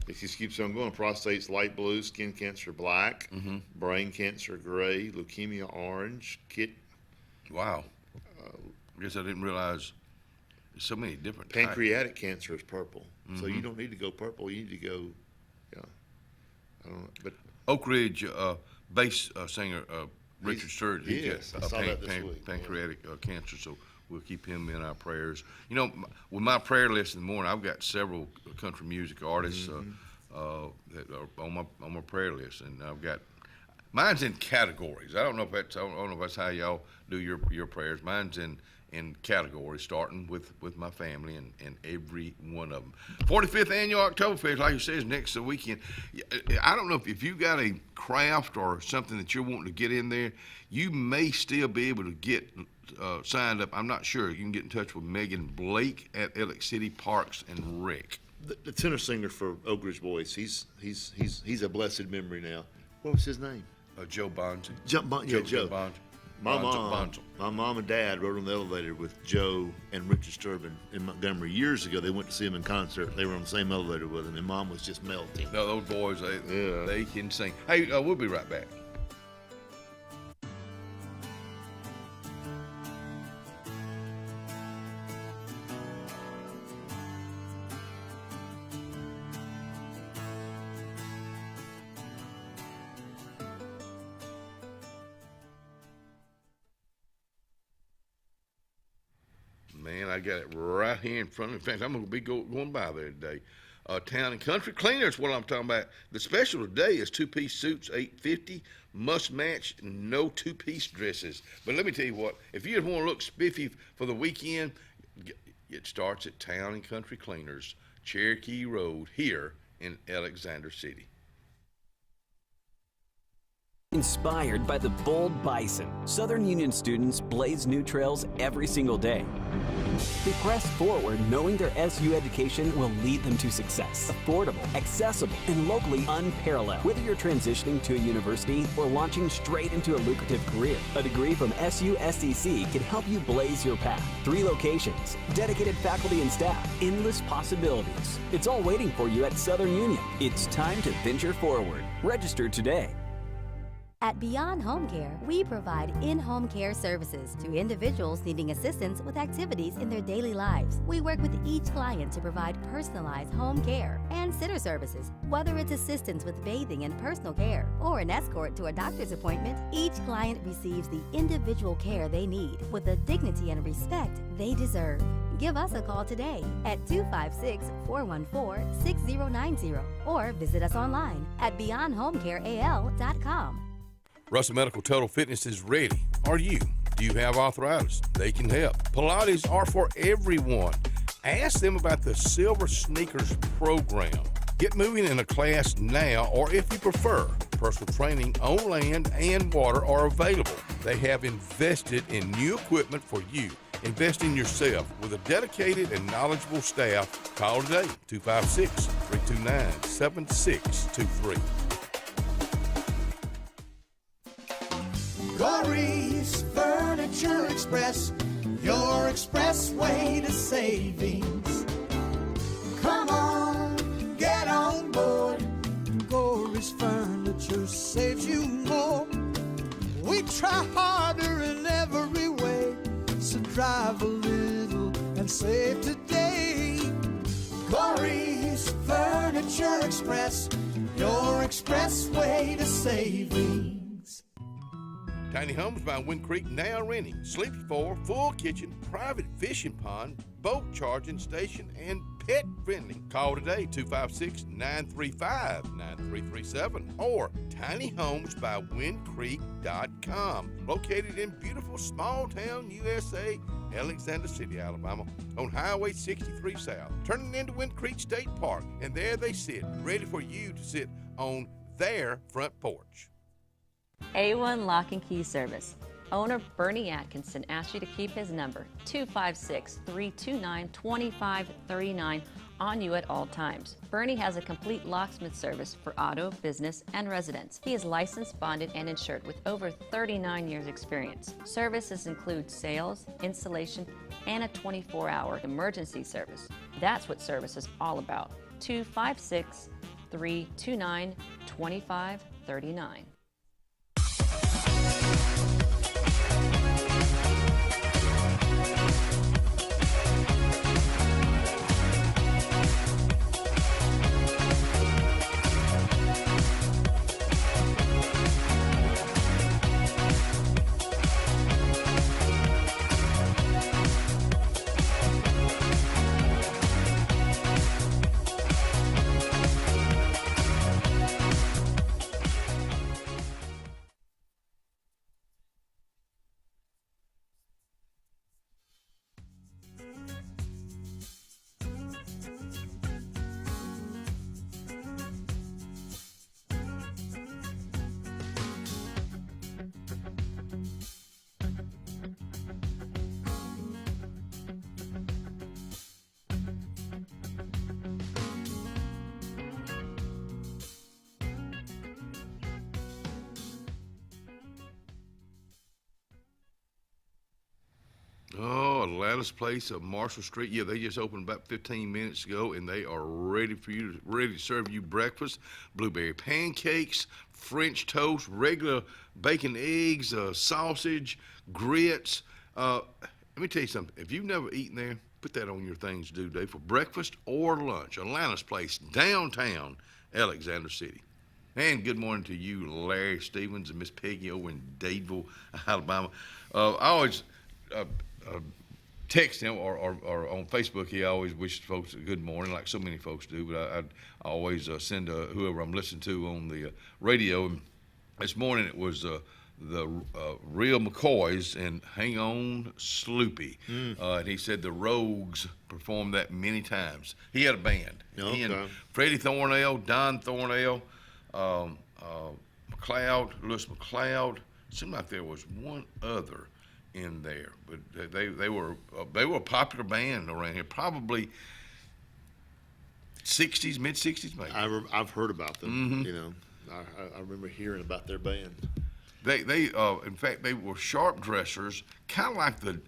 It just keeps on going. Prostate's light blue. Skin cancer, black. Brain cancer, gray. Leukemia, orange. Wow. I guess I didn't realize so many different types. Pancreatic cancer is purple, so you Mhm. don't need to go purple. You need to go, I don't know, but Oak Ridge bass singer Richard Sturgeon. He yes, got I saw that this week. pancreatic cancer, so we'll keep him in our prayers. You know, with my prayer list in the morning, I've got several country music artists that are on my prayer list, and I've got mine's in categories. I don't know if that's how y'all do your prayers. Mine's in categories, starting with my family and every one of them. 45th annual Oktoberfest, like you said, is next weekend. I don't know if you got a craft or something that you're wanting to get in there, you may still be able to get signed up. I'm not sure. You can get in touch with Megan Blake at Alex City Parks and Rec. the tenor singer for Oak Ridge Boys, he's a blessed memory now. What was his name? Joe Bonzi. Joe. Bonzi. My mom and dad rode on the elevator with Joe and Richard Sturgeon in Montgomery years ago. They went to see him in concert. They were on the same elevator with him, and Mom was just melting. No, those boys, they can sing. Hey, we'll be right back. Man, I got it right here in front of me. In fact, I'm going to be going by there today. Town and Country Cleaners, what I'm talking about. The special today is two-piece suits, $8.50. Must match, no two-piece dresses. But let me tell you what, if you want to look spiffy for the weekend, it starts at Town and Country Cleaners, Cherokee Road, here in Alexander City. Inspired by the bold bison, Southern Union students blaze new trails every single day. They press forward knowing their SU education will lead them to success. Affordable, accessible, and locally unparalleled. Whether you're transitioning to a university or launching straight into a lucrative career, a degree from SU SEC can help you blaze your path. 3 locations, dedicated faculty and staff, endless possibilities. It's all waiting for you at Southern Union. It's time to venture forward. Register today. At Beyond Home Care, we provide in-home care services to individuals needing assistance with activities in their daily lives. We work with each client to provide personalized home care and sitter services. Whether it's assistance with bathing and personal care or an escort to a doctor's appointment, each client receives the individual care they need with the dignity and respect they deserve. Give us a call today at 256-414-6090 or visit us online at beyondhomecareal.com. Russell Medical Total Fitness is ready. Are you? Do you have arthritis? They can help. Pilates are for everyone. Ask them about the Silver Sneakers program. Get moving in a class now, or if you prefer, personal training on land and water are available. They have invested in new equipment for you. Invest in yourself with a dedicated and knowledgeable staff. Call today, 256-329-7623. Corey's Furniture Express, your expressway to savings. Come on, get on board. Corey's Furniture saves you more. We try harder in every way, so drive a little and save today. Corey's Furniture Express, your expressway to savings. Tiny Homes by Wind Creek now renting. Sleepy 4, full kitchen, private fishing pond, boat charging station, and pet friendly. Call today, 256-935-9337 or tinyhomesbywindcreek.com. Located in beautiful small town USA, Alexander City, Alabama, on Highway 63 South. Turning into Wind Creek State Park, and there they sit, ready for you to sit on their front porch. A1 Lock and Key Service. Owner Bernie Atkinson asked you to keep his number, 256-329-2539, on you at all times. Bernie has a complete locksmith service for auto, business, and residence. He is licensed, bonded, and insured with over 39 years experience. Services include sales, installation, and a 24-hour emergency service. That's what service is all about. 256-329-2539. Oh, Atlanta's Place of Marshall Street. Yeah, they just opened about 15 minutes ago, and they are ready to serve you breakfast, blueberry pancakes, French toast, regular bacon, eggs, sausage, grits. Let me tell you something. If you've never eaten there, put that on your things to do today for breakfast or lunch. Atlanta's Place, downtown Alexander City. And good morning to you, Larry Stevens and Miss Peggy over in Dadeville, Alabama. I always text him or on Facebook. He always wishes folks a good morning, like so many folks do. But I always send whoever I'm listening to on the radio. And this morning it was the Real McCoys and Hang On Sloopy. And he said the Rogues performed that many times. He had a band. Okay. He and Freddie Thornell, Don Thornell, McLeod, Lewis McLeod. Seemed like there was one other in there, but they were a popular band around here, probably 60s, mid 60s maybe. I've heard about them. You know, I remember hearing about their band. They in fact they were sharp dressers, kind of like the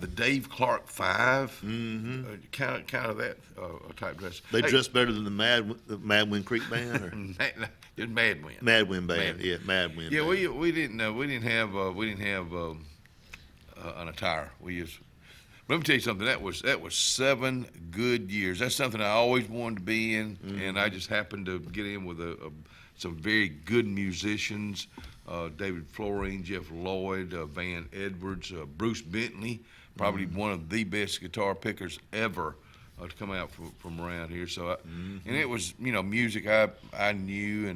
Dave Clark Five, kind of that type dress. They dress better than the Madwin Creek Band, or Madwin. Madwin Band, yeah, Madwin. Yeah, band. we didn't have an attire. Let me tell you something. That was 7 good years. That's something I always wanted to be in, and I just happened to get in with some very good musicians. David Florine, Jeff Lloyd, Van Edwards, Bruce Bentley, probably one of the best guitar pickers ever to come out from around here. So, and it was music I knew,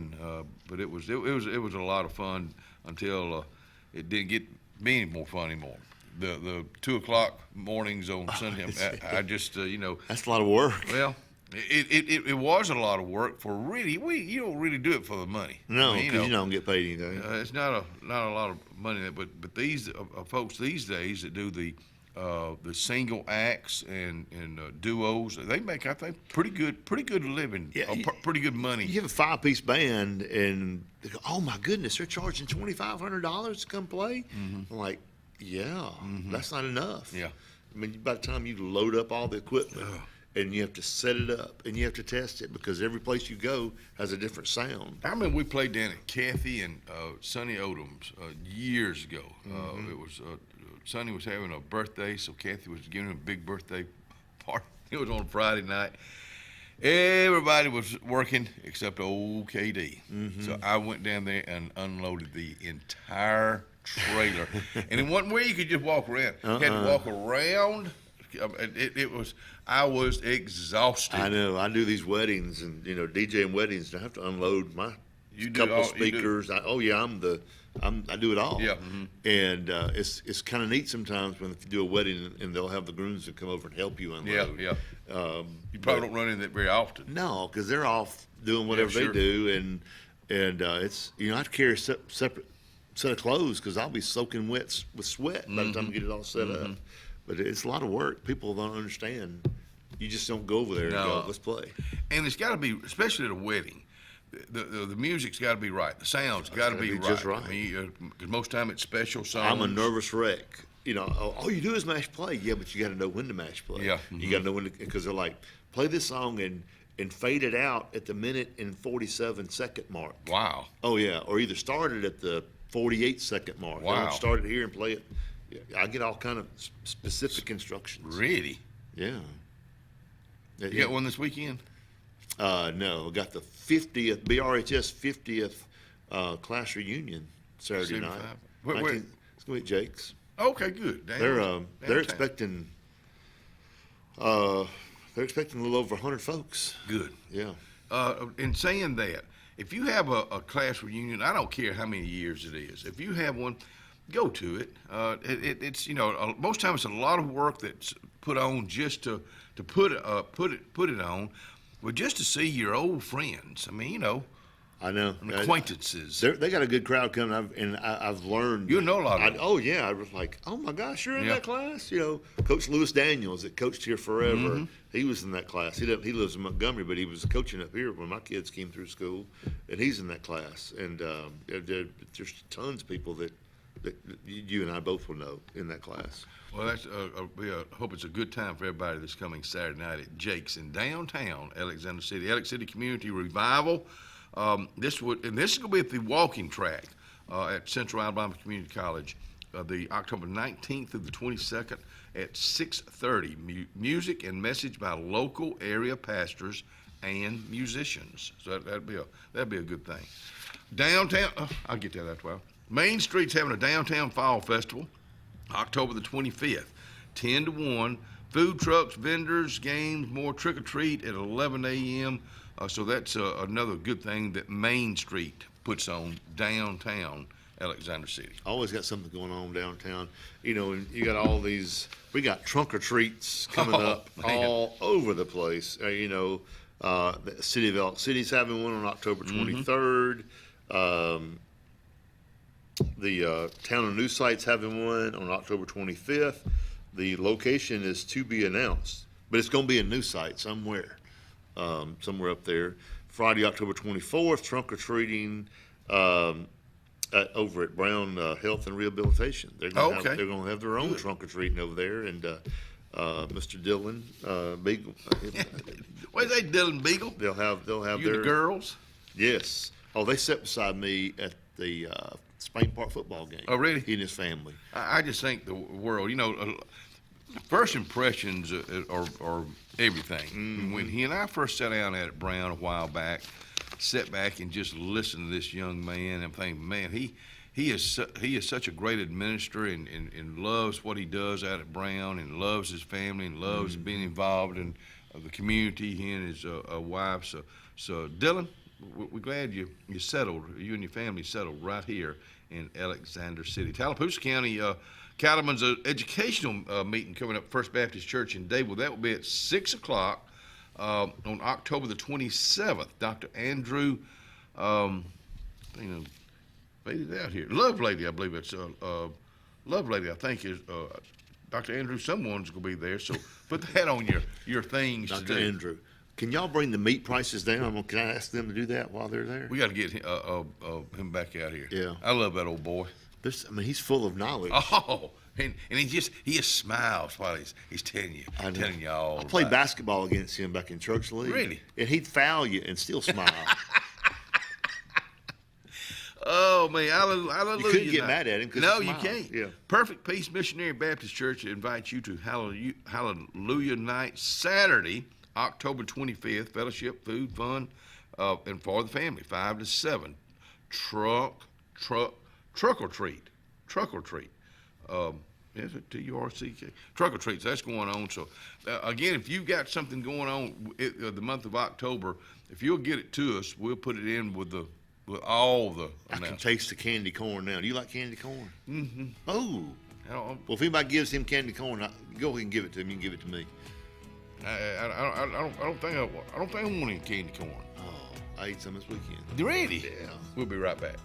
but it was a lot of fun until it didn't get be any more fun anymore. The 2:00 mornings on Sunday, I just that's a lot of work. Well. It was a lot of work for really. You don't really do it for the money. No, because you don't get paid anything. It's not a lot of money, but these folks these days that do the single acts and duos, they make, I think, pretty good living. Yeah, pretty good money. You have a 5-piece band, and they go, "Oh my goodness, they're charging $2,500 to come play." I'm like, "Yeah, that's not enough." Yeah, I mean, by the time you load up all the equipment. And you have to set it up, and you have to test it, because every place you go has a different sound. I remember we played down at Kathy and Sonny Odom's years ago. It was Sonny was having a birthday, so Kathy was giving him a big birthday party. It was on Friday night. Everybody was working except old KD. So I went down there and unloaded the entire trailer. And it wasn't where you could just walk around. You had to walk around. I was exhausted. I know. I do these weddings and DJing weddings, and I have to unload my couple speakers. I do it all. Yeah. And it's kind of neat sometimes when you do a wedding and they'll have the grooms that come over and help you unload. Yeah. You probably don't run into that very often. No, because they're off doing whatever they do, and it's I have to carry a separate set of clothes because I'll be soaking wet with sweat by the time I get it all set up. But it's a lot of work. People don't understand. You just don't go over there and go, let's play. And it's got to be, especially at a wedding, the music's got to be right. The sound's got to be right. Just right. I mean, because most time it's special songs. I'm a nervous wreck. All you do is mash play. Yeah, but you got to know when to mash play. Yeah. You got to know when because they're like, play this song and fade it out at the minute and 47-second mark. Wow. Oh, yeah. Or either start it at the 48-second mark. Wow. Don't start it here and play it. I get all kind of specific instructions. Really? Yeah. You got one this weekend? No, I got the 50th BRHS 50th class reunion Saturday night. Where? It's gonna be at Jake's. Okay, good. They're expecting a little over 100 folks. Good. Yeah. In saying that, if you have a class reunion, I don't care how many years it is. If you have one, go to it. It's most times it's a lot of work that's put on just to put it on, but just to see your old friends. I mean, I know. And acquaintances. They got a good crowd coming, and I've learned. You know a lot of them. Oh yeah, I was like, oh my gosh, you're in that class. Coach Lewis Daniels that coached here forever. He was in that class. He lives in Montgomery, but he was coaching up here when my kids came through school, and he's in that class. And there's tons of people that that you and I both will know in that class. Well, that's, I hope it's a good time for everybody this coming Saturday night at Jake's in downtown Alexander City. Alex City Community Revival. This is going to be at the walking track at Central Alabama Community College, the October 19th through the 22nd at 6:30. Music and message by local area pastors and musicians. So that'd be a good thing. Downtown, I'll get that after a while. Main Street's having a downtown fall festival, October the 25th, 10 to 1. Food trucks, vendors, games, more trick or treat at 11 a.m. So that's another good thing that Main Street puts on downtown Alexander City. Always got something going on downtown. You know, and you got all these, we got trunk or treats coming up all over the place. The City of Elk City's having one on October 23rd. The Town of New Site's having one on October 25th. The location is to be announced, but it's going to be a new site somewhere up there. Friday, October 24th, trunk or treating over at Brown Health and Rehabilitation. They're going to have their own trunk or treating over there, and Mr. Dillon Beagle. What is that, Dillon Beagle? They'll have you their the girls. Yes. Oh, they sat beside me at the Spain Park football game. Oh, really? He and his family. I just think the world, first impressions are everything. Mm-hmm. When he and I first sat down at Brown a while back, sat back and just listened to this young man, and thinking, man, he is such a great administrator and loves what he does out at Brown, and loves his family, and loves being involved in the community. He and his wife. So Dylan, we're glad you settled. You and your family settled right here in Alexander City. Tallapoosa County Cattlemen's educational meeting coming up, First Baptist Church in Dadeville. That will be at 6 o'clock on October the 27th. Dr. Andrew, faded out here. Lovelady, I believe it's Lovelady, I think is Dr. Andrew. Someone's going to be there, so put that on your things. Dr. Andrew, can y'all bring the meat prices down? Can I ask them to do that while they're there? We got to get him back out here. Yeah, I love that old boy. He's full of knowledge. Oh, and he just smiles while he's telling you all. I played basketball against him back in church league. Really? And he'd foul you and still smile. Oh man, hallelujah! You couldn't get mad at him. No, you can't. Yeah. Perfect Peace Missionary Baptist Church invites you to Hallelujah Night, Saturday, October 25th. Fellowship, food, fun, and for the family, 5 to 7. Truck or treat. Is it TURCK? Truck or treats. That's going on. So again, if you've got something going on the month of October, if you'll get it to us, we'll put it in with all the. I can taste the candy corn now. Do you like candy corn? Mm-hmm. Oh. Well, if anybody gives him candy corn, go ahead and give it to him. You can give it to me. I don't think I want any candy corn. Oh, I ate some this weekend. You ready? Yeah. We'll be right back.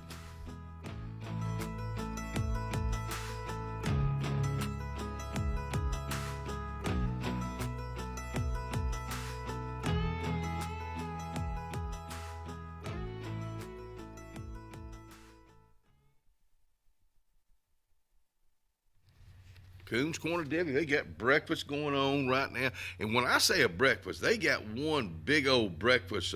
Coons Corner Deli, they got breakfast going on right now. And when I say a breakfast, they got one big old breakfast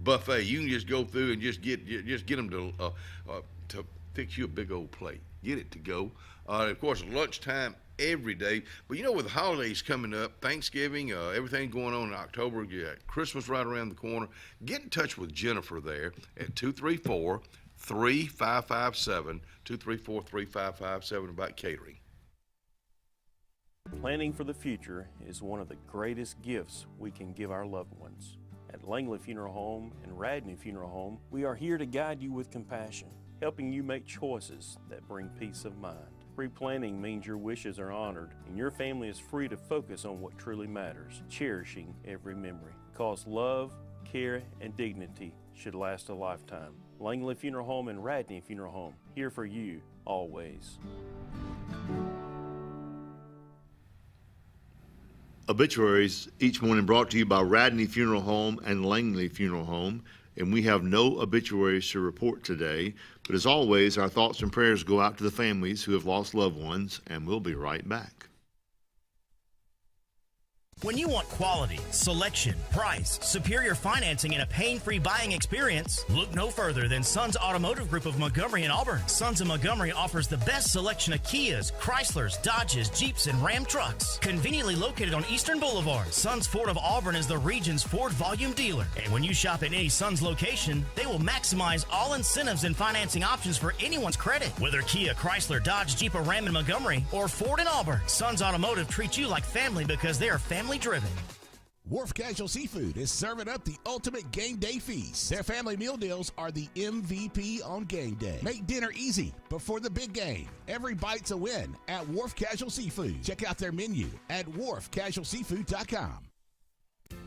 buffet. You can just go through and just get them to fix you a big old plate. Get it to go. Of course, lunchtime every day. But with the holidays coming up, Thanksgiving, everything going on in October, you got Christmas right around the corner. Get in touch with Jennifer there at 234-3557, 234-3557 about catering. Planning for the future is one of the greatest gifts we can give our loved ones. At Langley Funeral Home and Radney Funeral Home, we are here to guide you with compassion, helping you make choices that bring peace of mind. Pre-planning means your wishes are honored and your family is free to focus on what truly matters, cherishing every memory. Because love, care, and dignity should last a lifetime. Langley Funeral Home and Radney Funeral Home, here for you, always. Obituaries each morning brought to you by Radney Funeral Home and Langley Funeral Home. and we have no obituaries to report today. But as always, our thoughts and prayers go out to the families who have lost loved ones, and we'll be right back. When you want quality, selection, price, superior financing, and a pain-free buying experience, look no further than Sons Automotive Group of Montgomery and Auburn. Sons of Montgomery offers the best selection of Kias, Chryslers, Dodges, Jeeps, and Ram trucks. Conveniently located on Eastern Boulevard, Sons Ford of Auburn is the region's Ford volume dealer. And when you shop at any Sons location, they will maximize all incentives and financing options for anyone's credit. Whether Kia, Chrysler, Dodge, Jeep, or Ram in Montgomery, or Ford in Auburn, Sons Automotive treats you like family because they are family driven. Wharf Casual Seafood is serving up the ultimate game day feast. Their family meal deals are the MVP on game day. Make dinner easy before the big game. Every bite's a win at Wharf Casual Seafood. Check out their menu at wharfcasualseafood.com.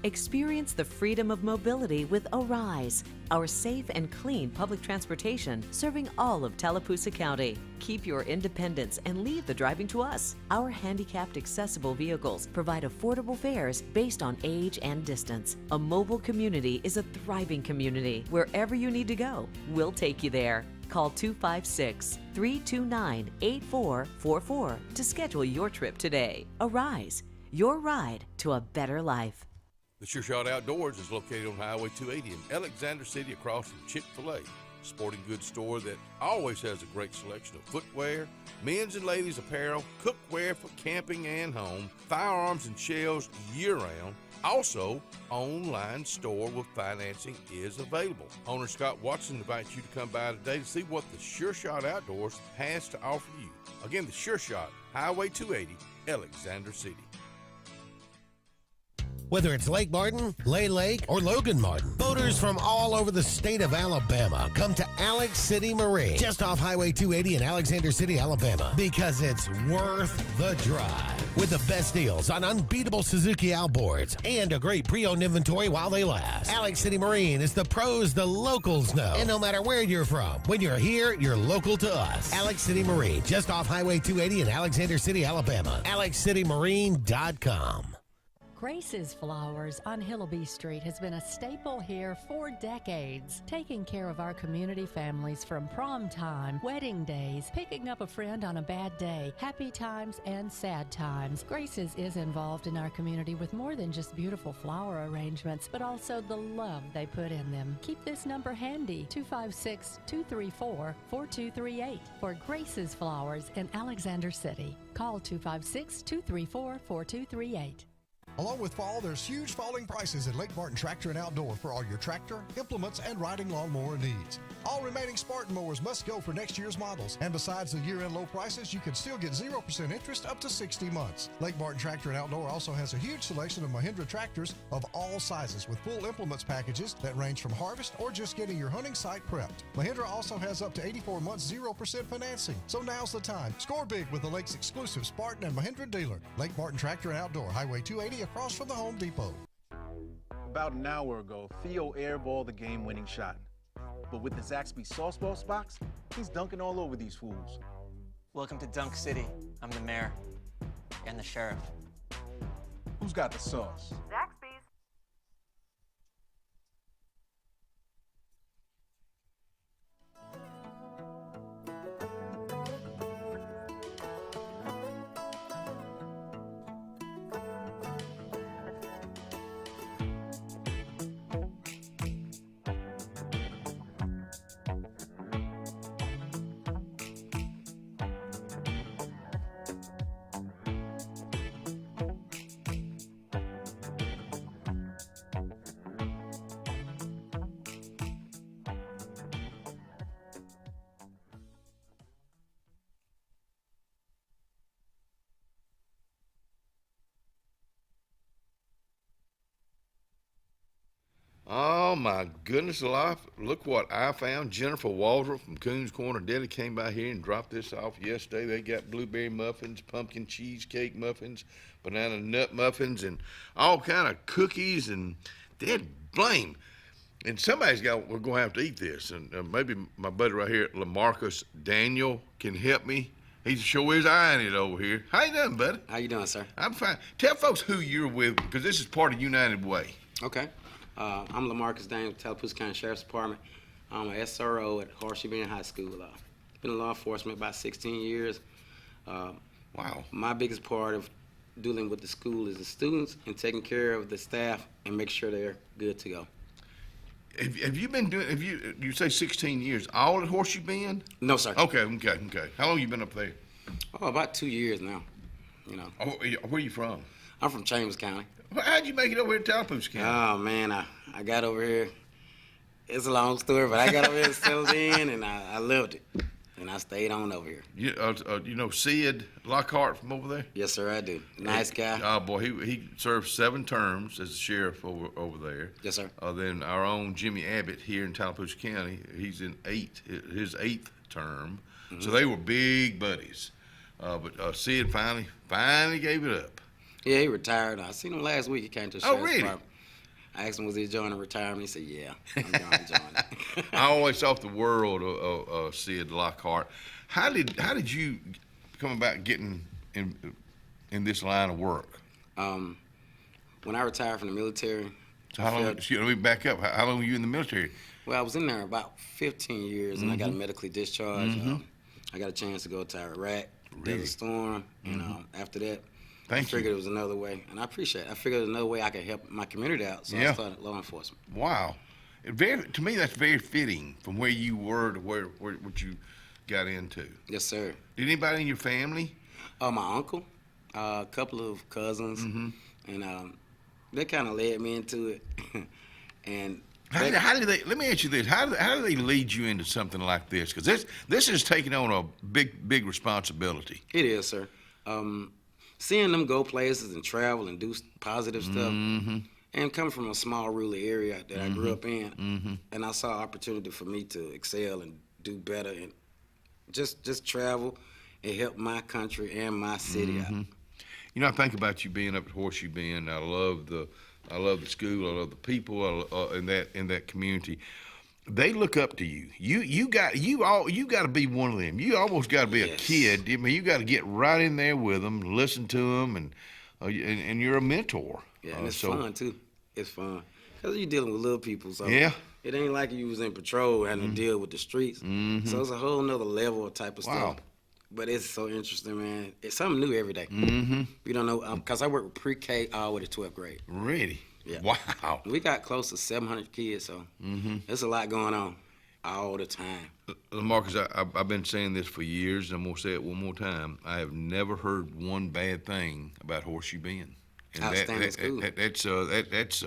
Experience the freedom of mobility with Arise, our safe and clean public transportation serving all of Tallapoosa County. Keep your independence and leave the driving to us. Our handicapped accessible vehicles provide affordable fares based on age and distance. A mobile community is a thriving community. Wherever you need to go, we'll take you there. Call 256-329-8444 to schedule your trip today. Arise, your ride to a better life. The Sure Shot Outdoors is located on Highway 280 in Alexander City across from Chick-fil-A. Sporting goods store that always has a great selection of footwear, men's and ladies apparel, cookware for camping and home, firearms and shells year-round. Also, online store with financing is available. Owner Scott Watson invites you to come by today to see what the Sure Shot Outdoors has to offer you. Again, the Sure Shot, Highway 280, Alexander City. Whether it's Lake Martin, Lay Lake, or Logan Martin, boaters from all over the state of Alabama come to Alex City Marine, just off Highway 280 in Alexander City, Alabama, because it's worth the drive. With the best deals on unbeatable Suzuki outboards and a great pre-owned inventory while they last. Alex City Marine is the pros the locals know. And no matter where you're from, when you're here, you're local to us. Alex City Marine, just off Highway 280 in Alexander City, Alabama. AlexCityMarine.com. Grace's Flowers on Hillaby Street has been a staple here for decades, taking care of our community families from prom time, wedding days, picking up a friend on a bad day, happy times and sad times. Grace's is involved in our community with more than just beautiful flower arrangements, but also the love they put in them. Keep this number handy, 256-234-4238 for Grace's Flowers in Alexander City. Call 256-234-4238. Along with fall, there's huge falling prices at Lake Martin Tractor and Outdoor for all your tractor, implements, and riding lawnmower needs. All remaining Spartan mowers must go for next year's models. And besides the year-end low prices, you can still get 0% interest up to 60 months. Lake Martin Tractor and Outdoor also has a huge selection of Mahindra tractors of all sizes with full implements packages that range from harvest or just getting your hunting site prepped. Mahindra also has up to 84 months 0% financing. So now's the time. Score big with the Lake's exclusive Spartan and Mahindra dealer. Lake Martin Tractor and Outdoor, Highway 280 across from the Home Depot. About an hour ago, Theo airballed the game-winning shot. But with the Zaxby's Sauce Boss box, he's dunking all over these fools. Welcome to Dunk City. I'm the mayor and the sheriff. Who's got the sauce? Zaxby's. Oh my goodness alive, look what I found. Jennifer Waldrop from Coons Corner Deli came by here and dropped this off yesterday. They got blueberry muffins, pumpkin cheesecake muffins, banana nut muffins, and all kind of cookies, and dead blame. And we're going to have to eat this, and maybe my buddy right here, LaMarcus Daniel, can help me. He sure is eyeing it over here. How you doing, buddy? How you doing, sir? I'm fine. Tell folks who you're with, because this is part of United Way. Okay. I'm Lamarcus Daniels, Tallapoosa County Sheriff's Department. I'm an SRO at Horseshoe Bend High School. Been in law enforcement about 16 years. Wow. My biggest part of dealing with the school is the students and taking care of the staff and make sure they're good to go. Have you been doing, you say 16 years, all at Horseshoe Bend? No, sir. Okay. How long you been up there? Oh, about 2 years now, you know. Oh, where you from? I'm from Chambers County. How'd you make it over here to Tallapoosa County? Oh, man, I got over here. It's a long story, but I got over here and settled in, and I loved it. And I stayed on over here. You know Sid Lockhart from over there? Yes, sir, I do. Nice guy. Oh, boy, he served 7 terms as a sheriff over there. Yes, sir. Then our own Jimmy Abbott here in Tallapoosa County, he's in his 8th term. Mm-hmm. So they were big buddies. But Sid finally gave it up. Yeah, he retired. I seen him last week. He came to the Oh, sheriff's really? department. I asked him, was he enjoying retirement? He said, yeah, I'm enjoying I always thought the world of Sid Lockhart. How did you come about getting in this line of work? When I retired from the military. So how long? Let me back up. How long were you in the military? Well, I was in there about 15 years, and I got medically discharged. I got a chance to go to Iraq, Desert Storm, and after that, I figured it was another way, and I appreciate it. I figured another way I could help my community out, so I started law enforcement. Wow. To me, that's very fitting from where you were to what you got into. Yes, sir. Did anybody in your family? My uncle, a couple of cousins, and they kind of led me into it. And how did they? Let me ask you this: How do they lead you into something like this? Because this is taking on a big responsibility. It is, sir. Seeing them go places and travel and do positive stuff, and coming from a small rural area that I grew up in, and I saw opportunity for me to excel and do better and just travel and help my country and my city out. You know, I think about you being up at Horseshoe Bend. I love the school. I love the people in that community. They look up to you. You got to be one of them. You almost got to be a kid. I mean, you got to get right in there with them, listen to them, and you're a mentor. Yeah, and it's fun too. It's fun because you're dealing with little people. So yeah, it ain't like you was in patrol having to deal with the streets. So it's a whole nother level of type of stuff. But it's so interesting, man. It's something new every day. You don't know, because I work with pre-K all the way to 12th grade. Really? Yeah. Wow. We got close to 700 kids, so there's a lot going on all the time. Marcus, I've been saying this for years, and I'm going to say it one more time. I have never heard one bad thing about Horseshoe Bend. And Outstanding school. That's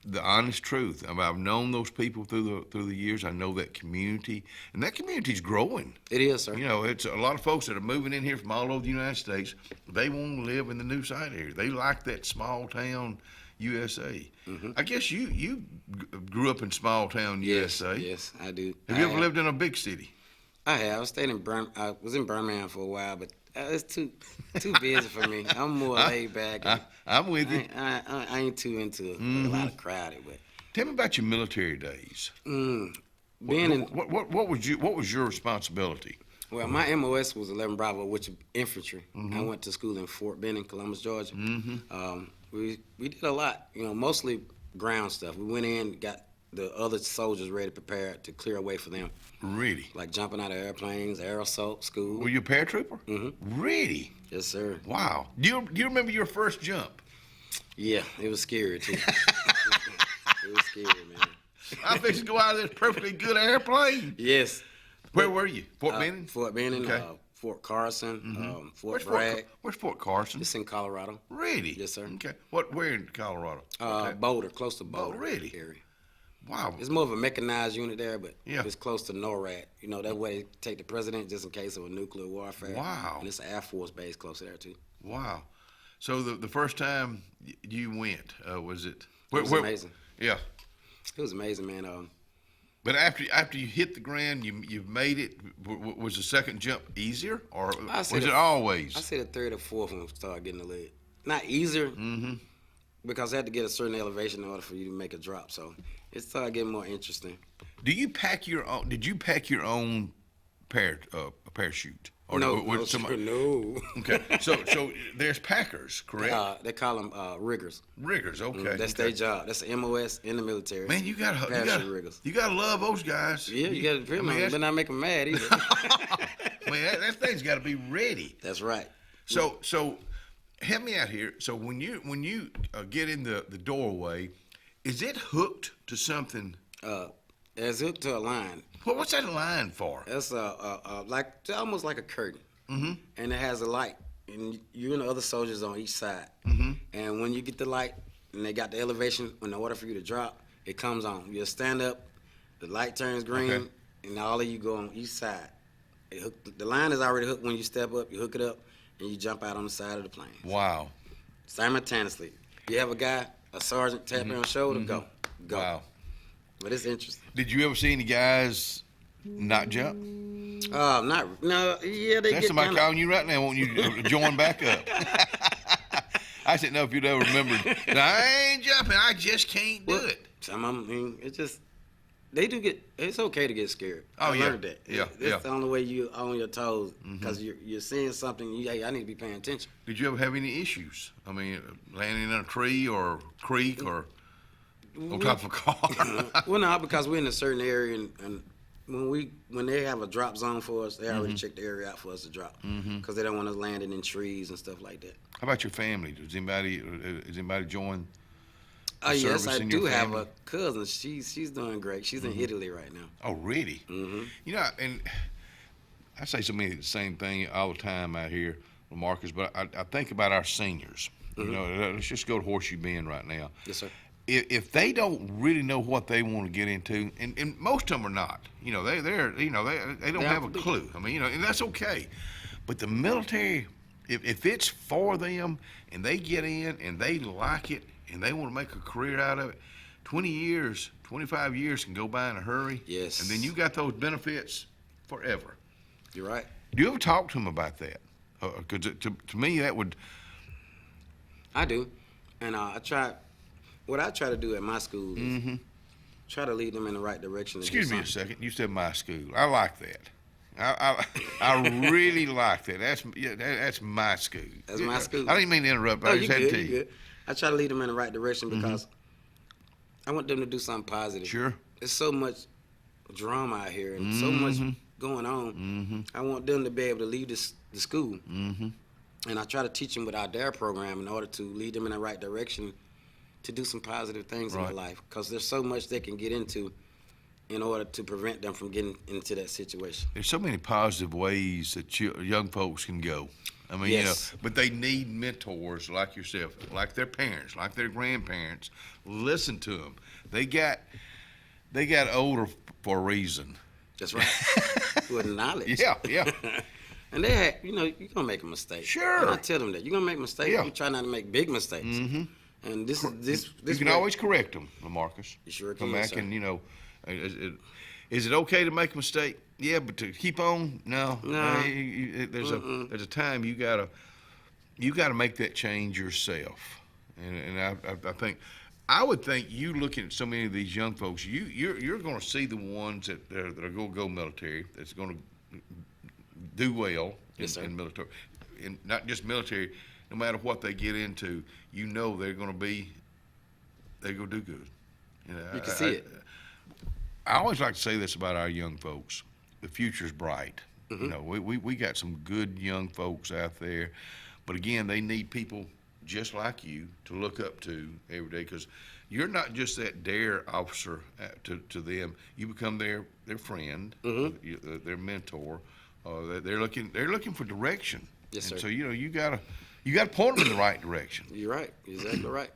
the honest truth. I mean, I've known those people through the years. I know that community, and that community's growing. It is, sir. You know, it's a lot of folks that are moving in here from all over the United States. They want to live in the new site area. They like that small town USA. I guess you grew up in small town USA. Yes, I do. Have you ever lived in a big city? I have. I was in Birmingham for a while, but it's too busy for me. I'm more laid back. I'm with you. I ain't too into a lot of crowded. But tell me about your military days. What was your responsibility? Well, my MOS was 11 Bravo, which is infantry. I went to school in Fort Benning, Columbus, Georgia. We did a lot, mostly ground stuff. We went in, got the other soldiers ready, prepared to clear a way for them. Really? Like jumping out of airplanes, air assault, school. Were you a paratrooper? Really? Yes, sir. Wow. Do you remember your first jump? Yeah, it was scary, too. It was scary, man. I fixed to go out of this perfectly good airplane. Yes. Where were you? Fort Benning? Fort Benning, okay. Fort Carson, Fort Where's Bragg. Where's Fort Carson? It's in Colorado. Really? Yes, sir. Okay. Where in Colorado? Boulder, close to Boulder. Oh, really? Area. Wow. It's more of a mechanized unit there, but it's close to NORAD. That way they take the president just in case of a nuclear warfare. Wow. And it's an Air Force base close to there, too. Wow. So the first time you went, was it? It was amazing. Yeah. It was amazing, man. But after you hit the ground, you've made it. Was the second jump easier, or was it always? I say the third or fourth one started getting the leg. Not easier, because I had to get a certain elevation in order for you to make a drop. So it started getting more interesting. Did you pack your own parachute, Or No, somebody? no. Okay, so there's packers, correct? They call them riggers. Riggers, okay. That's their job. That's an MOS in the military. Man, you gotta love those guys. Yeah, you gotta feel me, but not make them mad either. Man, that thing's got to be ready. That's right. So help me out here. So when you get in the doorway, is it hooked to something? It's hooked to a line. Well, what's that line for? It's like almost like a curtain, and it has a light, and you and the other soldiers on each side. And when you get the light, and they got the elevation, in order for you to drop, it comes on. You stand up, the light turns green, and all of you go on each side. The line is already hooked when you step up. You hook it up, and you jump out on the side of the plane. Wow. Simultaneously, you have a sergeant tap you on the shoulder, go. Wow. But it's interesting. Did you ever see any guys not jump? No, yeah, they That's get somebody kinda, calling you right now, wanting you to join back up. I didn't know if you'd ever remembered. I ain't jumping. I just can't do it. Some of them, it's just, they do get, it's okay to get scared. I learned that. Yeah, That's the only way you on your toes, because you're seeing something, I need to be paying attention. Did you ever have any issues? I mean, landing in a tree or creek or on top of a car? Well, no, because we're in a certain area, and when they have a drop zone for us, they already check the area out for us to drop, because they don't want us landing in trees and stuff like that. How about your family? Does anybody join? Yes, I do have a cousin. She's doing great. She's in Italy right now. Oh, really? You know, and I say so many the same thing all the time out here, Marcus. But I think about our seniors. You know, let's just go to Horseshoe Bend right now. Yes, sir. If they don't really know what they want to get into, and most of them are not, you know, they don't have a clue. I mean, you know, and that's okay. But the military, if it's for them and they get in and they like it and they want to make a career out of it, 20 years, 25 years can go by in a hurry. Yes. And then you got those benefits forever. You're right. Do you ever talk to them about that? Because to me, that would. I do, and what I try to do at my school is try to lead them in the right direction. Excuse me a second. You said my school. I like that. I really like that. That's my school. That's my school. I didn't mean to interrupt. I just had to tell you. I try to lead them in the right direction because I want them to do something positive. Sure. There's so much drama out here and so much going on. I want them to be able to leave the school. And I try to teach them with our DARE program in order to lead them in the right direction to do some positive things in their life, because there's so much they can get into in order to prevent them from getting into that situation. There's so many positive ways that young folks can go. I mean, you know, but they need mentors like yourself, like their parents, like their grandparents. Listen to them. They got older for a reason. That's right. With knowledge. Yeah. And they had, you know, you're gonna make a mistake. Sure. And I tell them that you're gonna make mistakes. You try not to make big mistakes. And this you can always correct them, Lamarcus. You sure can. Come back and, you know, is it okay to make a mistake? Yeah, but to keep on, no. There's a time you gotta make that change yourself. And I would think you looking at so many of these young folks, you're going to see the ones that are going to go military, that's going to do well in military, and not just military. No matter what they get into, you know they're going to do good. You know, you can see it. I always like to say this about our young folks: the future's bright. You know, we got some good young folks out there, but again, they need people just like you to look up to every day, because you're not just that DARE officer to them. You become their friend, their mentor. They're looking for direction. Yes, sir. And so you gotta point them in the right direction. You're right. You're exactly right.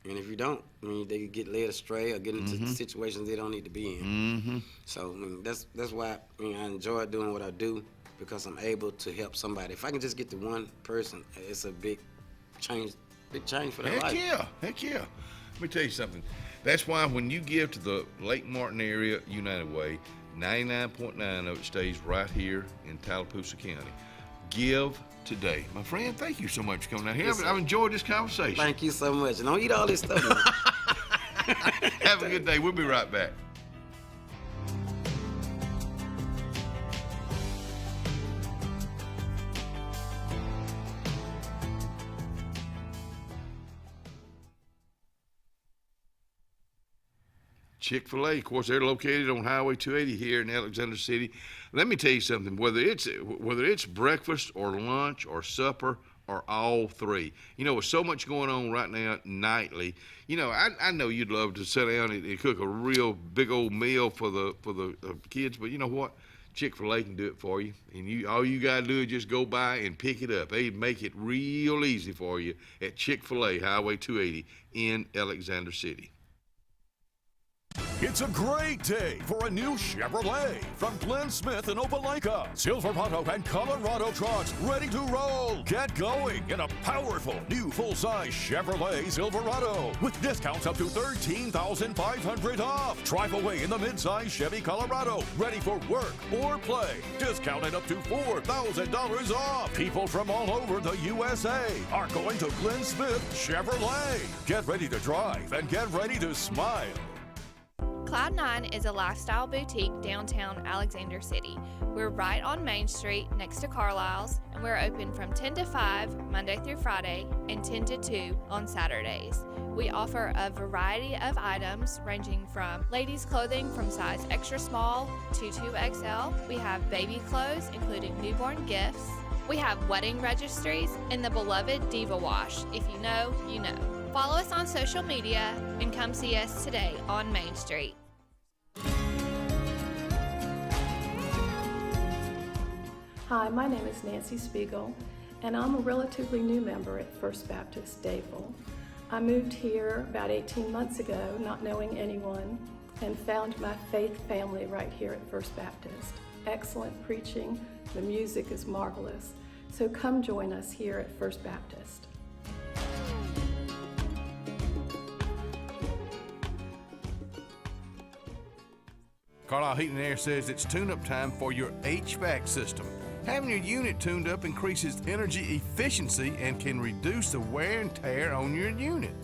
And if you don't, I mean, they could get led astray or get into situations they don't need to be in. So I mean, that's why I enjoy doing what I do, because I'm able to help somebody. If I can just get to one person, it's a big change for their life. Heck yeah. Let me tell you something. That's why when you give to the Lake Martin area United Way, 99.9 of it stays right here in Tallapoosa County. Give today. My friend, thank you so much for coming out here. I've enjoyed this conversation. Thank you so much. And don't eat all this stuff. Have a good day. We'll be right back. Chick-fil-A. Of course, they're located on Highway 280 here in Alexander City. Let me tell you something, whether it's breakfast or lunch or supper or all three. You know, with so much going on right now nightly, you know, I know you'd love to sit down and cook a real big old meal for the kids, but you know what? Chick-fil-A can do it for you, and all you got to do is just go by and pick it up. They make it real easy for you at Chick-fil-A, Highway 280 in Alexander City. It's a great day for a new Chevrolet from Glenn Smith in Opelika. Silverado and Colorado trucks ready to roll. Get going in a powerful new full-size Chevrolet Silverado with discounts up to $13,500 off. Drive away in the mid-size Chevy Colorado ready for work or play. Discounted up to $4,000 off. People from all over the USA are going to Glenn Smith Chevrolet. Get ready to drive and get ready to smile. Cloud9 is a lifestyle boutique downtown Alexander City. We're right on Main Street next to Carlisle's, and we're open from 10 to 5 Monday through Friday and 10 to 2 on Saturdays. We offer a variety of items ranging from ladies' clothing from size extra small to 2XL. We have baby clothes, including newborn gifts. We have wedding registries and the beloved Diva Wash. If you know, you know. Follow us on social media and come see us today on Main Street. Hi, my name is Nancy Spiegel, and I'm a relatively new member at First Baptist Dadeville. I moved here about 18 months ago, not knowing anyone, and found my faith family right here at First Baptist. Excellent preaching, the music is marvelous, so come join us here at First Baptist. Carlisle Heating and Air says it's tune-up time for your HVAC system. Having your unit tuned up increases energy efficiency and can reduce the wear and tear on your unit.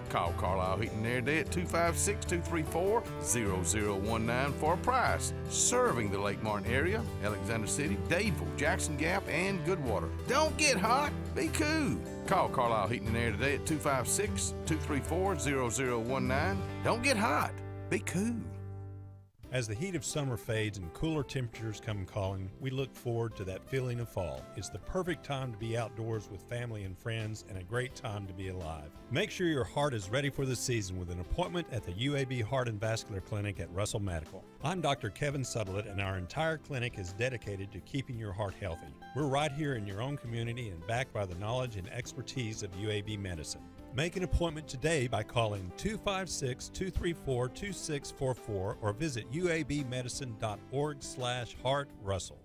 Call Carlisle Heating and Air today at 256-234-0019 for a price. Serving the Lake Martin area, Alexander City, Dadeville, Jackson Gap, and Goodwater. Don't get hot, be cool. Call Carlisle Heating and Air today at 256-234-0019. Don't get hot, be cool. As the heat of summer fades and cooler temperatures come calling, we look forward to that feeling of fall. It's the perfect time to be outdoors with family and friends and a great time to be alive. Make sure your heart is ready for the season with an appointment at the UAB Heart and Vascular Clinic at Russell Medical. I'm Dr. Kevin Sutherland, and our entire clinic is dedicated to keeping your heart healthy. We're right here in your own community and backed by the knowledge and expertise of UAB Medicine. Make an appointment today by calling 256-234-2644 or visit uabmedicine.org/heartrussell.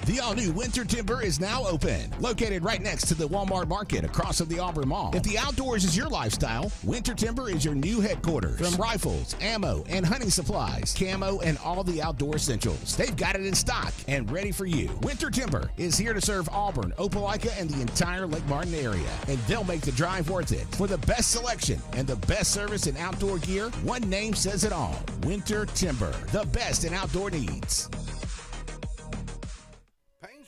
The all-new Winter Timber is now open. Located right next to the Walmart Market across from the Auburn Mall. If the outdoors is your lifestyle, Winter Timber is your new headquarters. From rifles, ammo, and hunting supplies, camo, and all the outdoor essentials, they've got it in stock and ready for you. Winter Timber is here to serve Auburn, Opelika, and the entire Lake Martin area. And they'll make the drive worth it. For the best selection and the best service in outdoor gear, one name says it all. Winter Timber, the best in outdoor needs.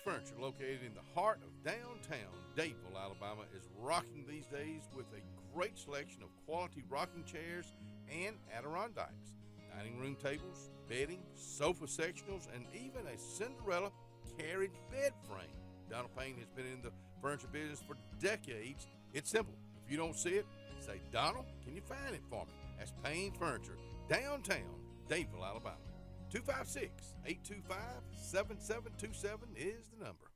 Furniture, located in the heart of downtown Dadeville, Alabama, is rocking these days with a great selection of quality rocking chairs and Adirondacks, dining room tables, bedding, sofa sectionals, and even a Cinderella carriage bed frame. Donald Payne has been in the furniture business for decades. It's simple. If you don't see it, say, Donald, can you find it for me? That's Payne Furniture, downtown Dadeville, Alabama. 256-825-7727 is the number.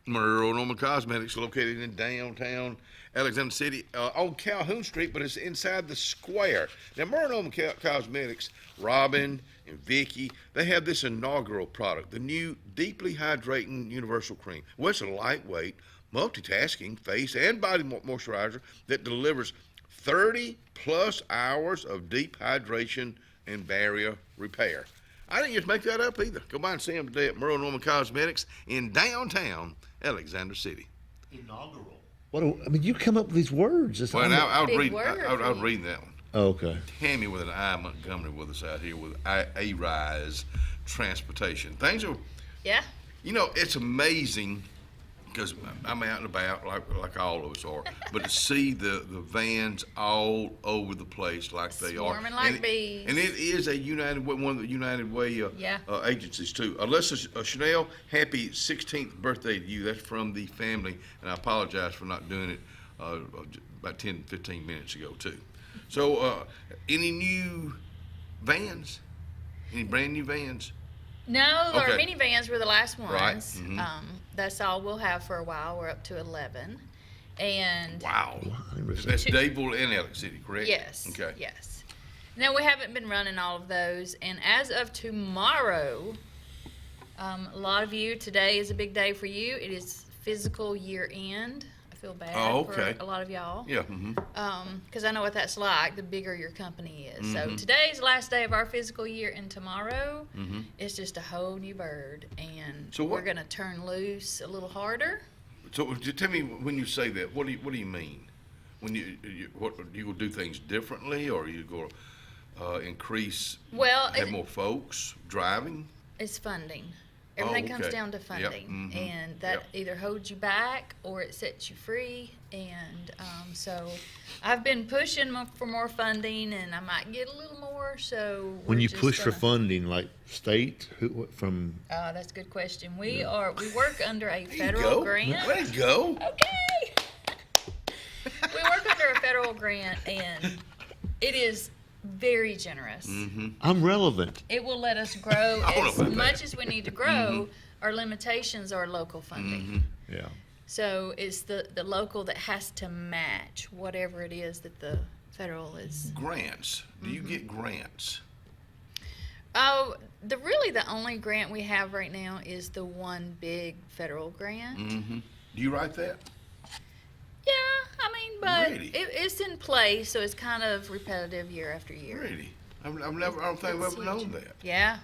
Merle Norman Cosmetics, located in downtown Alexander City on Calhoun Street, but it's inside the square. Now, Merle Norman Cosmetics, Robin and Vicky, they have this inaugural product, the new Deeply Hydrating Universal Cream. Well, it's a lightweight, multitasking face and body moisturizer that delivers 30-plus hours of deep hydration and barrier repair. I didn't just make that up either. Go by and see them today at Merle Norman Cosmetics in downtown Alexander City. Inaugural. You come up with these words. Well, I was reading that one. Oh, okay. Tammy with an I, Montgomery with us out here with A-Rise Transportation. Things are, it's amazing because I'm out and about like all of us are, but to see the vans all over the place like they are. Swarming like bees. And it is one of the United Way agencies too. Alyssa Chanel, happy 16th birthday to you. That's from the family, and I apologize for not doing it about 10, 15 minutes ago too. So, any new vans? Any brand new vans? No, our minivans were the last ones. Right. Mm-hmm. That's all we'll have for a while. We're up to 11. And wow. That's Dadeville and Alex City, correct? Yes. Okay. Yes. No, we haven't been running all of those. And as of tomorrow, a lot of you, today is a big day for you. It is physical year end. I feel bad for a lot of y'all. Yeah. Because I know what that's like, the bigger your company is. Mm-hmm. So today's the last day of our physical year, and tomorrow it's just a whole new bird. And we're going to turn loose a little harder. So tell me, when you say that, what do you mean? When you will do things differently, or you go increase, have more folks driving? It's funding. Everything comes down to funding, and that either holds you back or it sets you free. And so I've been pushing for more funding, and I might get a little more. So when you push for funding, like state, that's a good question. We work under a federal grant. Way to go! Okay. We work under a federal grant, and it is very generous. I'm relevant. It will let us grow as much as we need to grow. Our limitations are local funding. Yeah. So it's the local that has to match whatever it is that the federal is. Grants. Do you get grants? Oh, the only grant we have right now is the one big federal grant. Do you write that? Yeah, but really? it's in place, so it's kind of repetitive year after year. Really? I don't think I've ever known that. Yeah,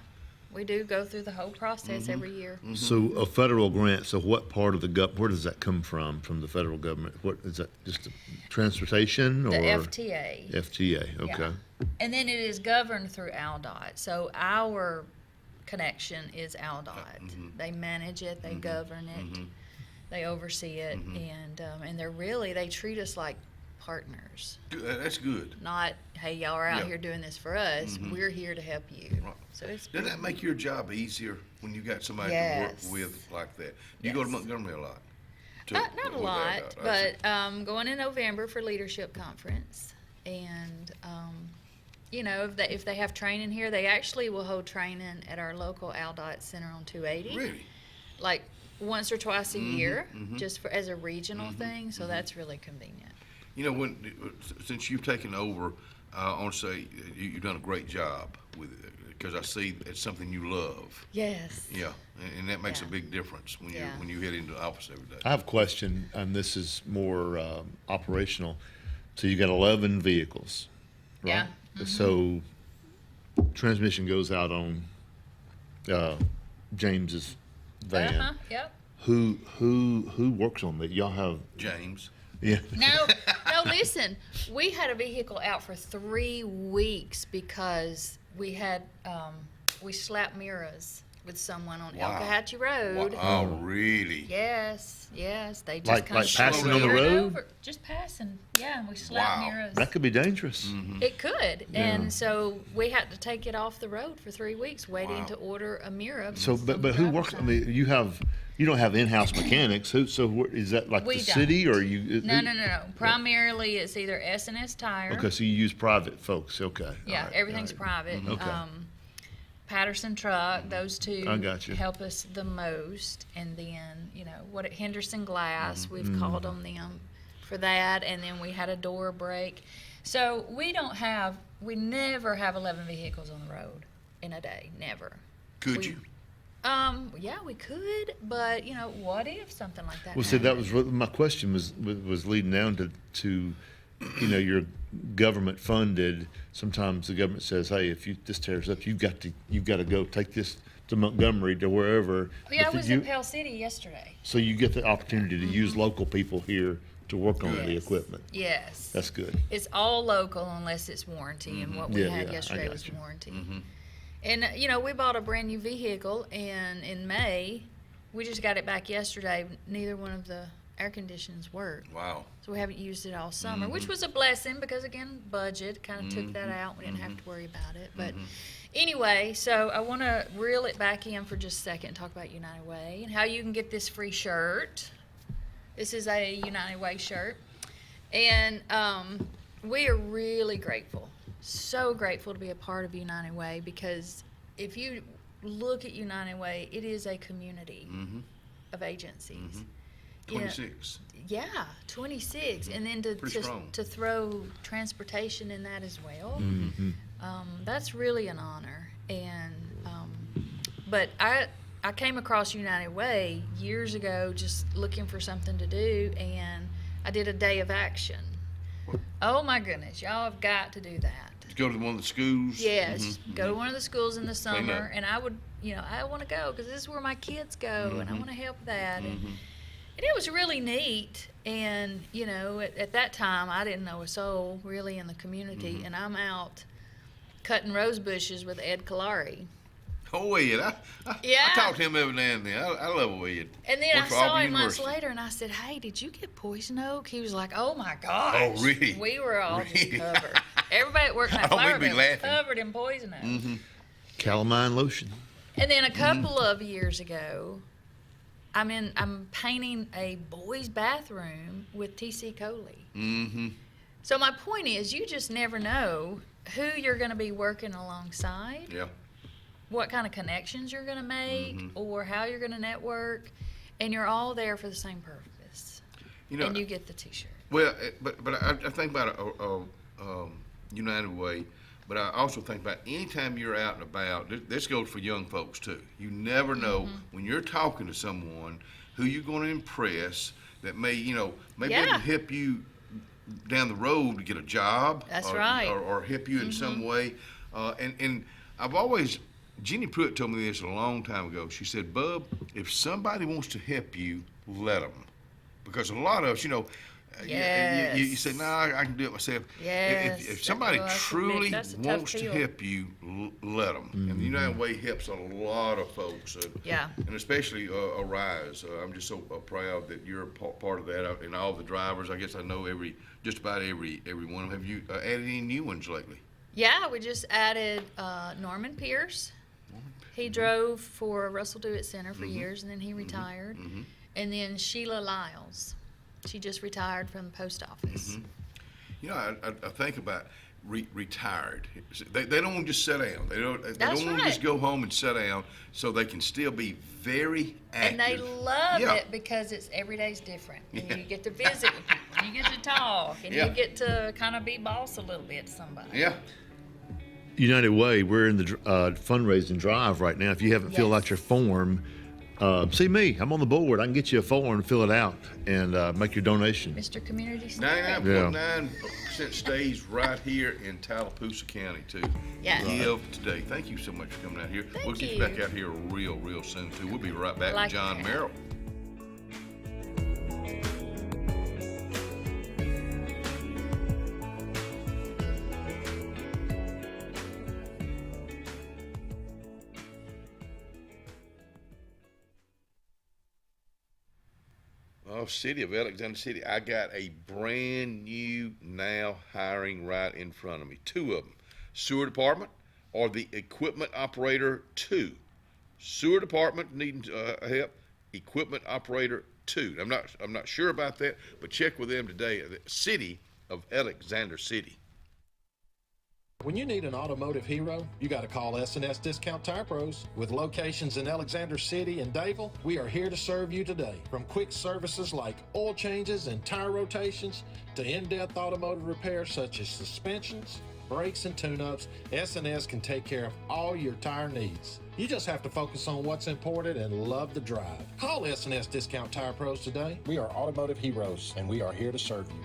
we do go through the whole process every year. So a federal grant. So what part of where does that come from the federal government? What is that? Just transportation or the FTA? FTA. Okay. Yeah. And then it is governed through ALDOT. So our connection is ALDOT. They manage it. They govern it. They oversee it, and they treat us like partners. That's good. Not, hey, y'all are out here doing this for us. We're here to help you. Right. So it's Does that make your job easier when you got somebody to work with like that? You go to Montgomery a lot? Not a lot, but going in November for leadership conference, and if they have training here, they actually will hold training at our local ALDOT center on 280. Really? Like once or twice a year, just as a regional thing. So that's really convenient. Since you've taken over, I want to say you've done a great job with it, because I see it's something you love. Yes. Yeah, and that makes a big difference when you head into the office every day. I have a question, and this is more operational. So you got 11 vehicles, right? Yeah. So transmission goes out on James's van. Yep. Who works on that? Y'all have James. Yeah. No, listen. We had a vehicle out for 3 weeks because we had we slapped mirrors with someone on Elkahatchee Road. Oh, really? Yes. They just like passing on the road. Just passing. Yeah, and we slapped mirrors. That could be dangerous. It could, and so we had to take it off the road for 3 weeks, waiting to order a mirror. So, but who works? I mean, you don't have in-house mechanics. So is that like the city, or you? No. Primarily, it's either S&S Tire. Okay, so you use private folks. Okay. Yeah, everything everything's private. Okay. Patterson Truck, those two I got you. help us the most. And then, Henderson Glass, we've called on them for that. And then we had a door break. So we never have 11 vehicles on the road in a day, never. Could you? Yeah, we could, but what if something like that Well, see, that was happened? my question was leading down to your government funded. Sometimes the government says, hey, if this tears up, you've got to go take this to Montgomery, to wherever. Yeah, I was in Pell City yesterday. So you get the opportunity to use local people here to work on the equipment. Yes. That's good. It's all local unless it's warranty, and what we had I yesterday got was you. warranty. And, we bought a brand new vehicle, and in May, we just got it back yesterday. Neither one of the air conditioners worked. Wow. So we haven't used it all summer, which was a blessing because, again, budget kind of took that out. We didn't have to worry about it. But anyway, so I want to reel it back in for just a second and talk about United Way and how you can get this free shirt. This is a United Way shirt. And we are really grateful, so grateful to be a part of United Way, because if you look at United Way, it is a community of agencies. 26. Yeah, 26. And then Pretty strong. to throw transportation in that as well, that's really an honor. And but I came across United Way years ago just looking for something to do, and I did a day of action. Oh my goodness, y'all have got to do that. Go to one of the schools. Yes, go to one of the schools in the Clean summer, up. and I would, I want to go because this is where my kids go, and I want to help that. And it was really neat. And at that time, I didn't know a soul really in the community, and I'm out cutting rose bushes with Ed Kalari. Oh, Ed. I talk to him every now and then. I love Ed. And then I Works for saw Auburn him months University. later, and I said, "Hey, did you get poison oak?" He was like, "Oh my gosh!" Oh, really? We were all just covered. Everybody at work in that I don't flower mean to be bed was laughing. covered in poison oak. Calamine lotion. And then a couple of years ago, I'm painting a boys' bathroom with T.C. Coley. So my point is, you just never know who you're going to be working alongside. Yeah. What kind of connections you're going to make, or how you're going to network, and you're all there for the same purpose. And you get the T-shirt. Well, but I think about a United Way, but I also think about anytime you're out and about. This goes for young folks too. You never know when you're talking to someone who you're going to impress that may be able to help you down the road to get a job. That's right. Or help you in some way. And I've always. Jeannie Pruitt told me this a long time ago. She said, Bub, if somebody wants to help you, let them. Because a lot of us, you say, no, I can do it myself. Yes. If somebody truly that's a tough wants to deal. help you, let them. And the United Way helps a lot of folks. And especially Arise. I'm just so proud that you're a part of that. And all the drivers, I guess I know just about every one. Have you added any new ones lately? Yeah, we just added Norman Pierce. He drove for Russell Dewitt Center for years, and then he retired. And then Sheila Lyles. She just retired from the post office. I think about retired. They don't want to just sit down. They don't want to right. just go home and sit down, so they can still be very active. And they love it because every day's different. And you get to visit with people, and you get to talk, and you get to kind of be boss a little bit to somebody. Yeah. United Way, we're in the fundraising drive right now. If you haven't filled out your form, see me. I'm on the board. I can get you a form, fill it out, and make your donation. Mr. Community Stay. 99.9% stays right here in Tallapoosa County, too. Yeah. Give today. Thank you so much for coming out here. We'll get you back out here real soon, too. We'll be right back with John Merrill. City of Alexander City, I got a brand new now hiring right in front of me. Two of them, sewer department or the equipment operator 2. Sewer department needing help, equipment operator 2. I'm not sure about that, but check with them today. The City of Alexander City. When you need an automotive hero, you got to call S&S Discount Tire Pros. With locations in Alexander City and Dadeville, we are here to serve you today. From quick services like oil changes and tire rotations to in-depth automotive repairs such as suspensions, brakes, and tune-ups, S&S can take care of all your tire needs. You just have to focus on what's important and love the drive. Call S&S Discount Tire Pros today. We are automotive heroes, and we are here to serve you.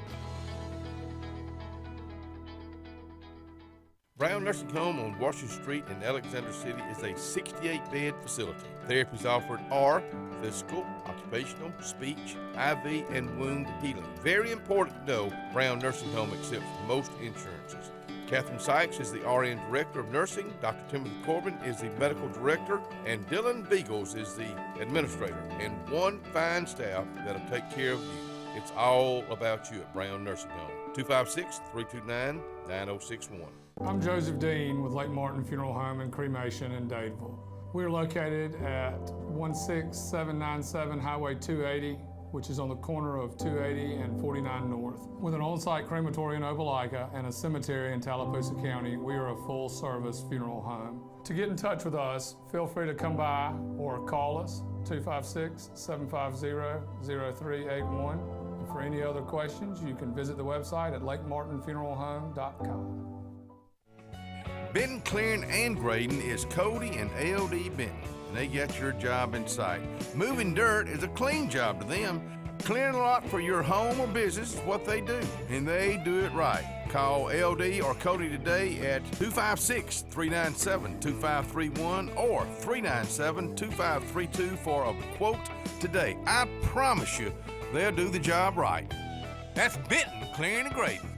Brown Nursing Home on Washington Street in Alexander City is a 68-bed facility. Therapies offered are physical, occupational, speech, IV, and wound healing. Very important to know, Brown Nursing Home accepts most insurances. Catherine Sykes is the RN Director of Nursing, Dr. Timothy Corbin is the Medical Director, and Dylan Beagles is the Administrator, and one fine staff that'll take care of you. It's all about you at Brown Nursing Home. 256-329-9061. I'm Joseph Dean with Lake Martin Funeral Home and Cremation in Dadeville. We're located at 16797 Highway 280, which is on the corner of 280 and 49 North. With an on-site crematory in Opelika and a cemetery in Tallapoosa County, we are a full-service funeral home. To get in touch with us, feel free to come by or call us, 256-750-0381. And for any other questions, you can visit the website at lakemartinfuneralhome.com. Benton, clearing, and grading is Cody and LD Benton, and they got your job in sight. Moving dirt is a clean job to them. Clearing a lot for your home or business is what they do, and they do it right. Call LD or Cody today at 256-397-2531 or 397-2532 for a quote today. I promise you, they'll do the job right. That's Benton, clearing and grading.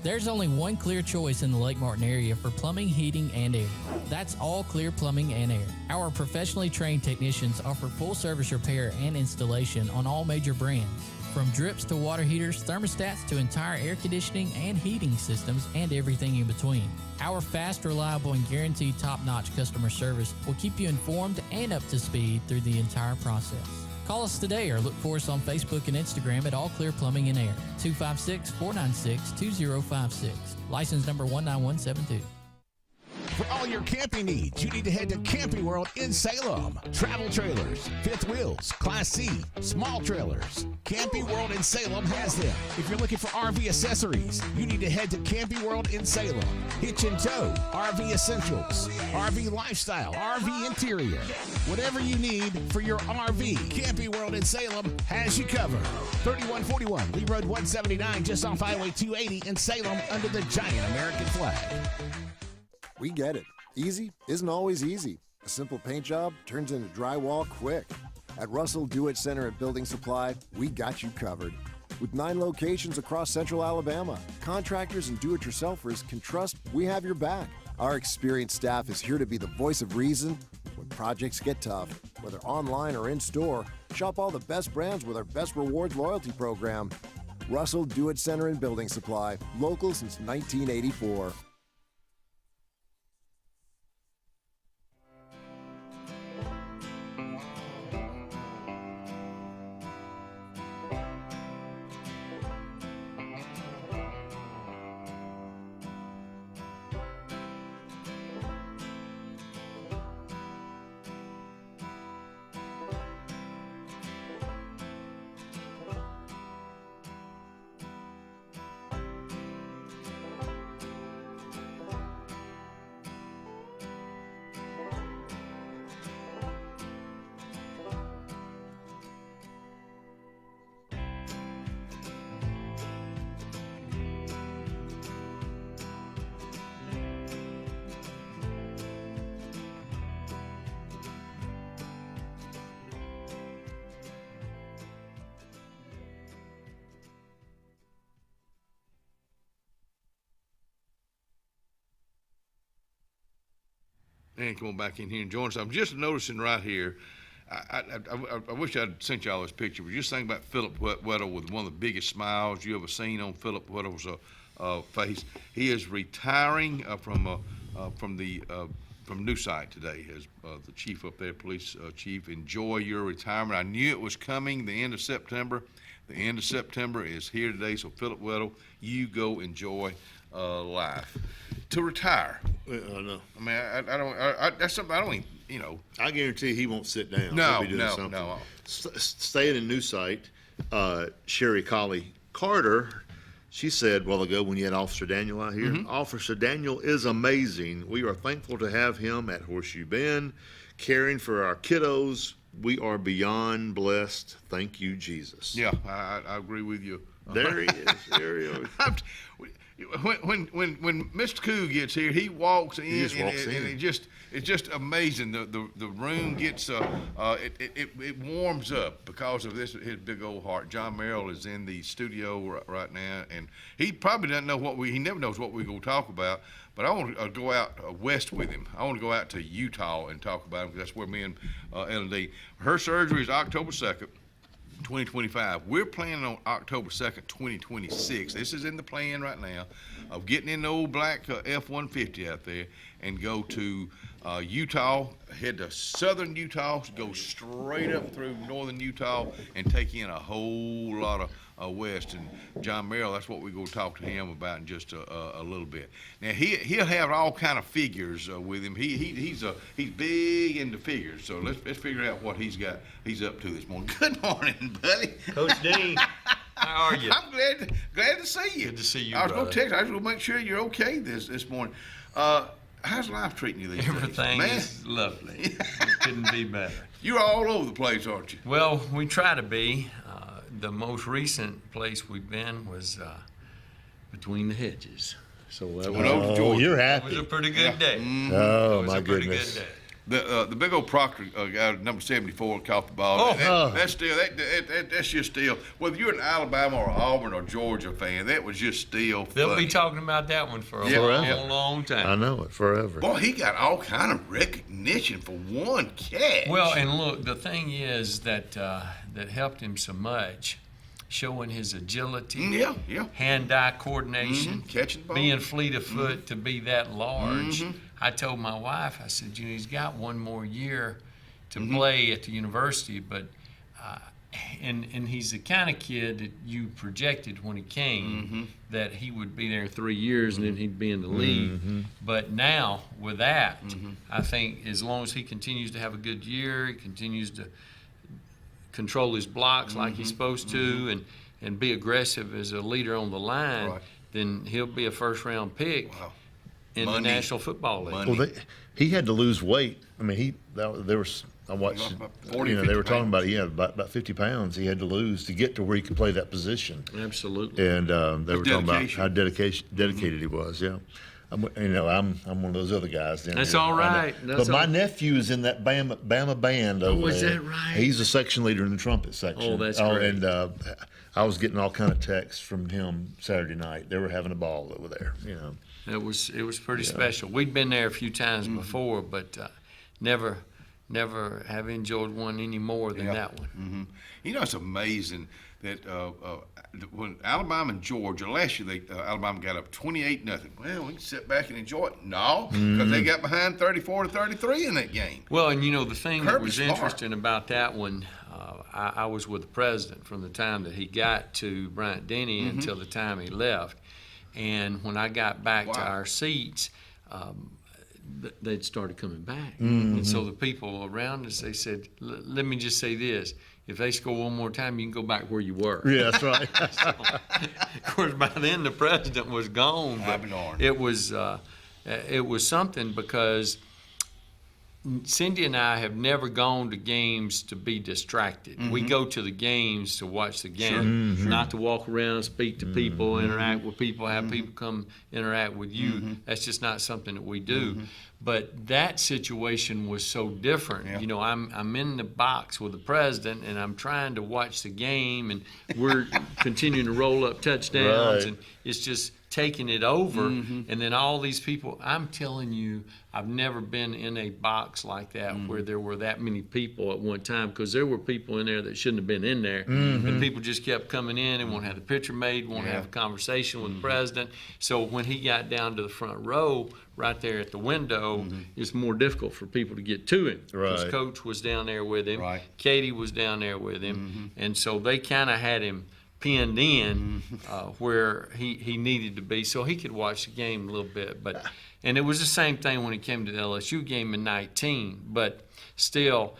There's only one clear choice in the Lake Martin area for plumbing, heating, and air. That's All Clear Plumbing and Air. Our professionally trained technicians offer full service repair and installation on all major brands. From drips to water heaters, thermostats to entire air conditioning and heating systems, and everything in between. Our fast, reliable, and guaranteed top-notch customer service will keep you informed and up to speed through the entire process. Call us today or look for us on Facebook and Instagram at All Clear Plumbing and Air, 256-496-2056. License number 19172. For all your camping needs, you need to head to Camping World in Salem. Travel trailers, fifth wheels, Class C, small trailers. Camping World in Salem has them. If you're looking for RV accessories, you need to head to Camping World in Salem. Hitch and tow, RV essentials, RV lifestyle, RV interior. Whatever you need for your RV, Camping World in Salem has you covered. 3141 Lee Road 179, just off Highway 280 in Salem under the giant American flag. We get it. Easy isn't always easy. A simple paint job turns into drywall quick. At Russell Do-It Center at Building Supply, we got you covered. With 9 locations across central Alabama, contractors and do-it-yourselfers can trust we have your back. Our experienced staff is here to be the voice of reason when projects get tough. Whether online or in-store, shop all the best brands with our Best Rewards loyalty program. Russell Do-It Center and Building Supply, local since 1984. And come on back in here and join us. I'm just noticing right here, I wish I'd sent y'all this picture, but just think about Philip Weddle with one of the biggest smiles you ever seen on Philip Weddle's face. He is retiring from New Site today as the chief up there, police chief. Enjoy your retirement. I knew it was coming the end of September. The end of September is here today, so Philip Weddle, you go enjoy life. To retire. No. I mean, I don't. That's something I don't even. You know. I guarantee he won't sit down. No, He'll be doing no, something. no. Staying in New Site, Sherry Colley Carter, she said a while ago when you had Officer Daniel out here, Officer Daniel is amazing. We are thankful to have him at Horseshoe Bend, caring for our kiddos. We are beyond blessed. Thank you, Jesus. Yeah, I agree with you. There he is. There he is. When Mr. Koo gets here, he walks in, in. It's just amazing. The room gets it warms up because of his big old heart. John Merrill is in the studio right now, and he probably doesn't know he never knows what we're gonna talk about. But I want to go out west with him. I want to go out to Utah and talk about him because that's where me and L&D. Her surgery is October 2nd. 2025. We're planning on October 2nd, 2026. This is in the plan right now of getting in the old black F-150 out there and go to Utah, head to southern Utah, go straight up through northern Utah and take in a whole lot of west. And John Merrill, that's what we're going to talk to him about in just a little bit. Now he'll have all kind of figures with him. He's big into figures. So let's figure out what he's up to this morning. Good morning, buddy. Coach Dean, how are you? I'm glad to see you. Good to see you, I was going brother. to text. I was going to make sure you're okay this morning. How's life treating you these days? Everything Man. is lovely. It couldn't be better. You're all over the place, aren't you? Well, we try to be. The most recent place we've been was between the hedges. So that was, you're that happy. was a pretty good day. Oh, It was my a pretty goodness. good day. The big old Proctor guy, number 74, caught the ball. That's just still. Whether you're an Alabama or Auburn or Georgia fan, that was just still They'll funny. be talking about that one for a Forever. long time. I know it, forever. Boy, he got all kind of recognition for one catch. Well, and look, the thing is that that helped him so much, showing his agility, hand-eye coordination, catching the ball, being fleet of foot to be that large. I told my wife, I said, he's got one more year to play at the university, but and he's the kind of kid that you projected when he came that he would be there 3 years and then he'd be in the league. But now with that, I think as long as he continues to have a good year, he continues to control his blocks like he's supposed to and be aggressive as a leader on the line, then he'll be a first-round pick in the National Football League. Well, he had to lose weight. I mean, I watched, About 40, they were 50 talking about about 50 pounds he had to lose to get to where he could play that position. Absolutely. And they were talking about dedication. how dedicated he was. Yeah. I'm one of those other guys. That's all right. But my nephew is in that Bama band over is there. that right? He's the section leader in the trumpet section. Oh, that's great. And I was getting all kind of texts from him Saturday night. They were having a ball over there. It was pretty special. We'd been there a few times before, but never have enjoyed one any more than that one. It's amazing that when Alabama and Georgia last year, Alabama got up 28-0. Well, we can sit back and enjoy it. No, because they got behind 34-33 in that game. Well, and the thing that Kirby was Smart. interesting about that one, I was with the president from the time that he got to Bryant Denny until the time he left. And when I got back to our seats, they'd started coming back. And so the people around us, they said, let me just say this. If they score one more time, you can go back where you were. Yeah, that's right. So, of course, by then the president was gone. But it was something because Cindy and I have never gone to games to be distracted. We go to the games to watch the game, not to walk around, speak to people, interact with people, have people come interact with you. That's just not something that we do. But that situation was so different. I'm in the box with the president, and I'm trying to watch the game, and we're continuing to roll up touchdowns, and it's just taking it over, and then all these people. I'm telling you, I've never been in a box like that where there were that many people at one time, because there were people in there that shouldn't have been in there, and people just kept coming in and want to have the picture made, want to have a conversation with the president. So when he got down to the front row, right there at the window, it's more difficult for people to get to him. Because Coach was down there with him, Katie was down there with him, and so they kind of had him pinned in where he needed to be, so he could watch the game a little bit. And it was the same thing when he came to the LSU game in 19. But still,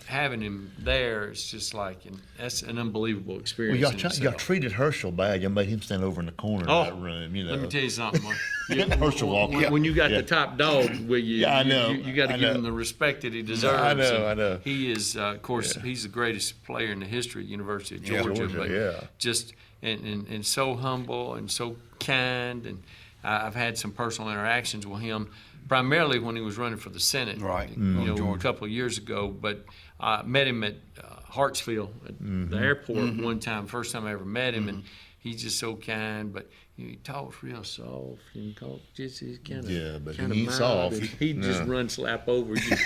having him there, it's just like, that's an unbelievable experience. Well, y'all treated Herschel bad. Y'all made him stand over in the corner of that room. Let me tell you something. Herschel walking. When you got the top dog with you, I know. You got to give him the respect that he deserves. I know. He is, of course, he's the greatest player in the history of the University of Georgia. Just and so humble and so kind, and I've had some personal interactions with him, primarily when he was running for the Senate, a couple of years ago. But I met him at Hartsfield at the airport one time, first time I ever met him, and he's just so kind. But he talks real soft and he's kind of but he ain't soft. He just run slap over you.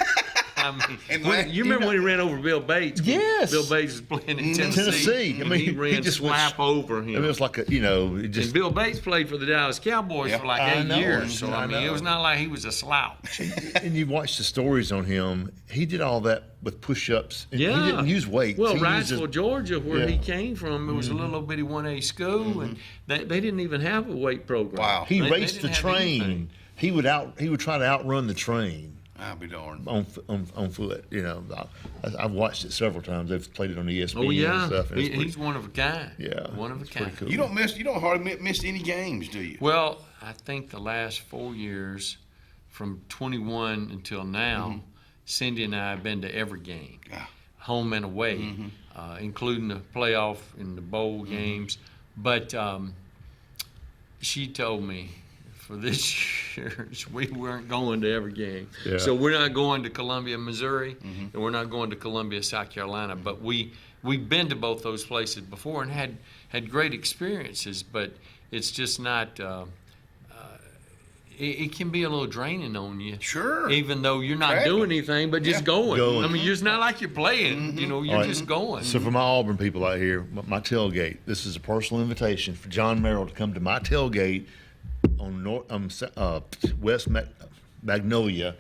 You remember when he ran over Bill Bates? Yes. Bill Bates was playing in Tennessee. I mean, he ran just slap over him. It was like and Bill Bates played for the Dallas Cowboys for like 8 years. So, I mean, it was not like he was a slouch. And you watch the stories on him. He did all that with push-ups. He didn't use weights. Well, Wrightsville, Georgia, where he came from, it was a little bitty 1A school, and they didn't even have a weight program. Wow. He raced the train. He would try to outrun the train. I'll be darned. On foot, I've watched it several times. They've played it on ESPN and stuff. And he's one of a kind. Yeah, one of a kind. Cool. You don't hardly miss any games, do you? Well, I think the last 4 years, from 21 until now, Cindy and I have been to every game, home and away, including the playoff and the bowl games. But she told me, for this year, we weren't going to every game. Yeah. So we're not going to Columbia, Missouri, and we're not going to Columbia, South Carolina. But we've been to both those places before and had great experiences. But it's just not. It can be a little draining on you. Sure. Even though you're not doing anything, but just going. I mean, it's not like you're playing. You're just going. So for my Auburn people out here, my tailgate. This is a personal invitation for John Merrill to come to my tailgate on West Magnolia.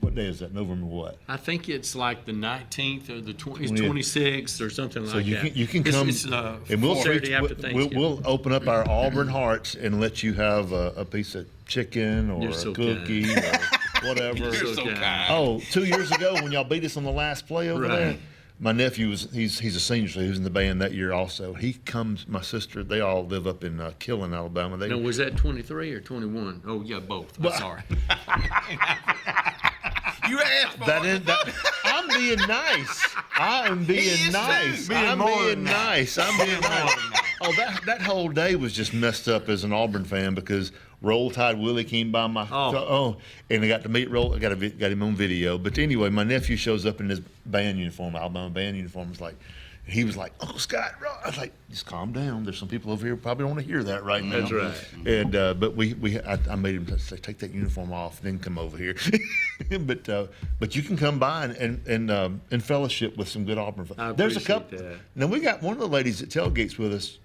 What day is that? November what? I think it's like the 19th or the 26th or something like that. So you can come, it's and we'll open up our Auburn hearts and let you have a piece of chicken or a cookie or whatever. You're so kind. Oh, 2 years ago when y'all beat us on the last play over there. My nephew he's a senior, so he was in the band that year also. He comes, my sister, they all live up in Killen, Alabama. No, was that 23 or 21? Oh, yeah, both. I'm sorry. You asked for that. I'm being nice. I'm being nice. I'm being nice. Oh, that whole day was just messed up as an Auburn fan because Roll Tide Willie came by my and I got to meet Roll. I got him on video. But anyway, my nephew shows up in his band uniform, Alabama band uniform. He was like, Uncle Scott. I was like, just calm down. There's some people over here who probably don't want to hear that right now. That's right. And but I made him say, take that uniform off, then come over here. but you can come by and fellowship with some good Auburn fans. There's a couple. That. Now we got one of the ladies that tailgates with us.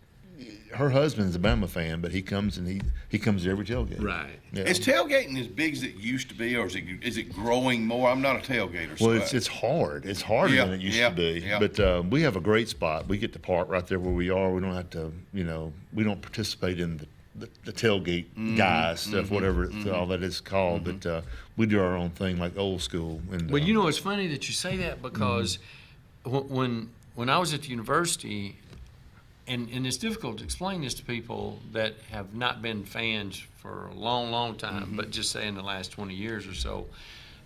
Her husband's a Bama fan, but he comes and he comes to every tailgate. Right. Yeah. Is tailgating as big as it used to be, or is it growing more? I'm not a tailgater. Well, it's hard. It's harder than it used to be. Yeah. But we have a great spot. We get to park right there where we are. We don't have to, we don't participate in the tailgate guys stuff, whatever all that is called. But we do our own thing, like old school. And, well, it's funny that you say that because when I was at the university. And it's difficult to explain this to people that have not been fans for a long, long time, but just say in the last 20 years or so.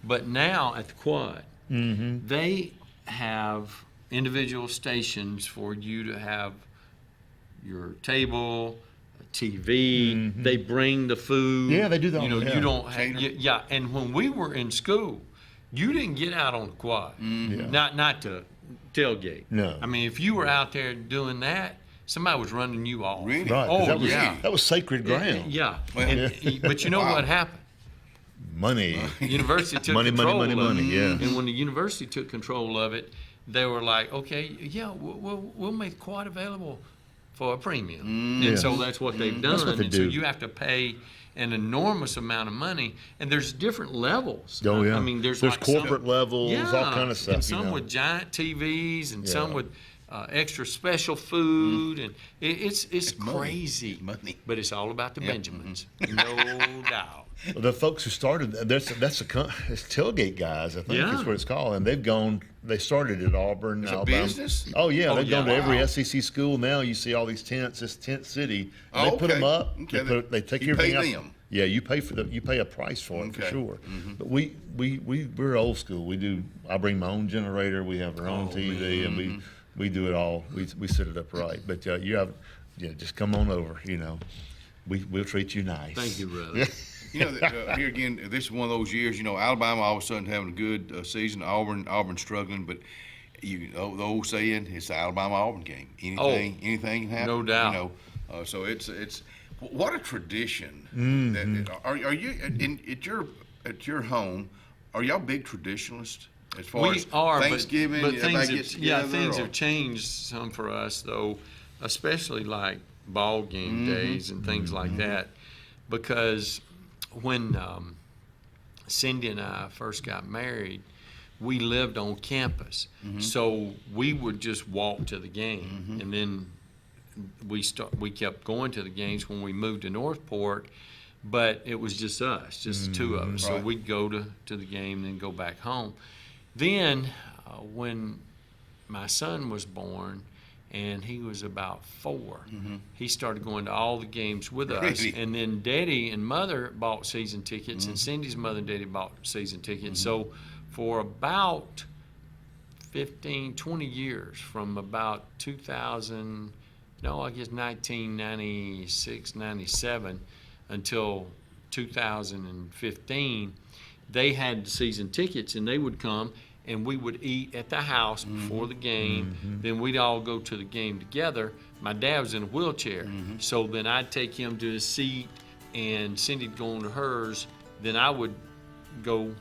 But now at the Quad, they have individual stations for you to have your table, a TV. They bring the food. Yeah, they do that. You don't have, and when we were in school, you didn't get out on the Quad. Not to tailgate. No. I mean, if you were out there doing that, somebody was running you off. Really? Right. 'cause Oh, that was sacred ground. Yeah. Well, But you know what happened? Money. University took Money, control money, of money, it. yeah. And when the university took control of it, they were like, okay, yeah, we'll make quad available for a premium. And so that's what they've done. That's what they and do. so you have to pay an enormous amount of money, and there's different levels. Oh, yeah. I mean, there's like corporate levels, yeah, all kind of stuff. and some you know. with giant TVs, and Yeah. some with extra special food, and it's crazy. Money. But it's all about the Benjamins, no doubt. Well, the folks who started it's tailgate guys, I think Yeah. is what it's called, and they started at Auburn, It's a Alabama. business? Oh yeah, Oh, they've gone to yeah. every Wow. SEC school now. You see all these tents, this tent city. And Oh, they put okay. them up. Okay. They take You pay everything out. them. Yeah, you pay you pay a price for it for Okay. sure. But we're old school. I bring my own generator. We have our own TV, and we do it all. We set it up right. But just come on over. You know, we'll treat you nice. Thank you, brother. You know, here again, this is one of those years. You know, Alabama all of a sudden having a good season. Auburn struggling, but the old saying, it's the Alabama-Auburn game. Anything can happen. No doubt. You know, so it's what a tradition. Mm-hmm. Are you at your home? Are y'all big traditionalists as far as Thanksgiving? but everybody things gets together, things or- have changed some for us though, especially like ball game days and things like that, because when Cindy and I first got married, we lived on campus, so we would just walk to the game, and then we kept going to the games when we moved to Northport, but it was just us, just the two of us. So Right. we'd go to the game and then go back home. Then when my son was born and he was about 4, he started going to all the games with us. Really? And then Daddy and Mother bought season tickets, and Cindy's mother and Daddy bought season tickets. So for about 15, 20 years, from about 1996, 97 until 2015, they had season tickets, and they would come and we would eat at the house before the game. Then we'd all go to the game together. My dad was in a wheelchair, so then I'd take him to his seat and Cindy'd go on to hers. Then I would go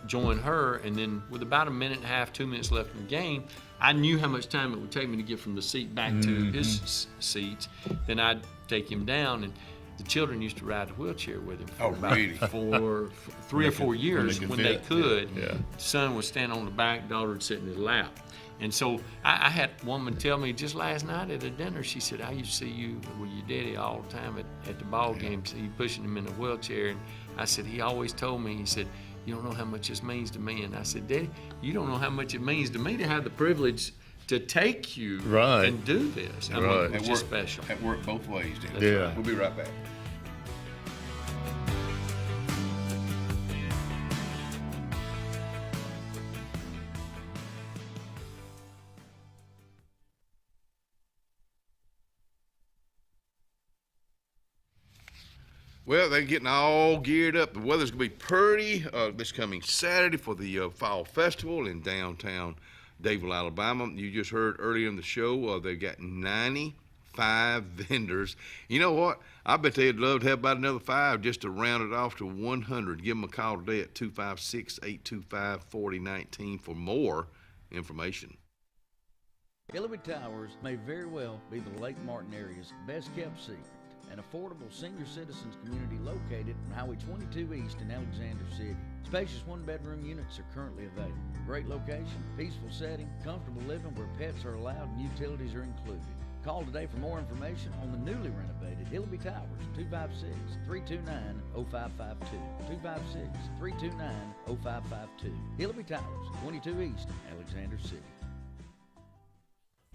join her, and then with about a minute and a half, 2 minutes left in the game, I knew how much time it would take me to get from the seat back to his seats. Then I'd take him down, and the children used to ride the wheelchair with him for about really? 3 or 4 years when they could. Yeah. Son would stand on the back, daughter would sit in his lap. And so I had a woman tell me just last night at a dinner, she said, I used to see you with your daddy all the time at the ball games, you pushing him in a wheelchair. And I said, he always told me, he said, you don't know how much this means to me. And I said, Daddy, you don't know how much it means to me to have the privilege to take you Right. and do this. I mean, Right. it's just special. It worked both ways, didn't it? Yeah. We'll be right back. Well, they're getting all geared up. The weather's going to be pretty this coming Saturday for the Fall Festival in downtown Dadeville, Alabama. You just heard earlier in the show, they've got 95 vendors. You know what? I bet they'd love to have about another 5 just to round it off to 100. Give them a call today at 256-825-4019 for more information. Hillary Towers may very well be the Lake Martin area's best kept secret. An affordable senior citizens community located on Highway 22 East in Alexander City. Spacious one-bedroom units are currently available. Great location, peaceful setting, comfortable living where pets are allowed and utilities are included. Call today for more information on the newly renovated Hillary Towers, 256-329-0552. 256-329-0552. Hillary Towers, 22 East, Alexander City.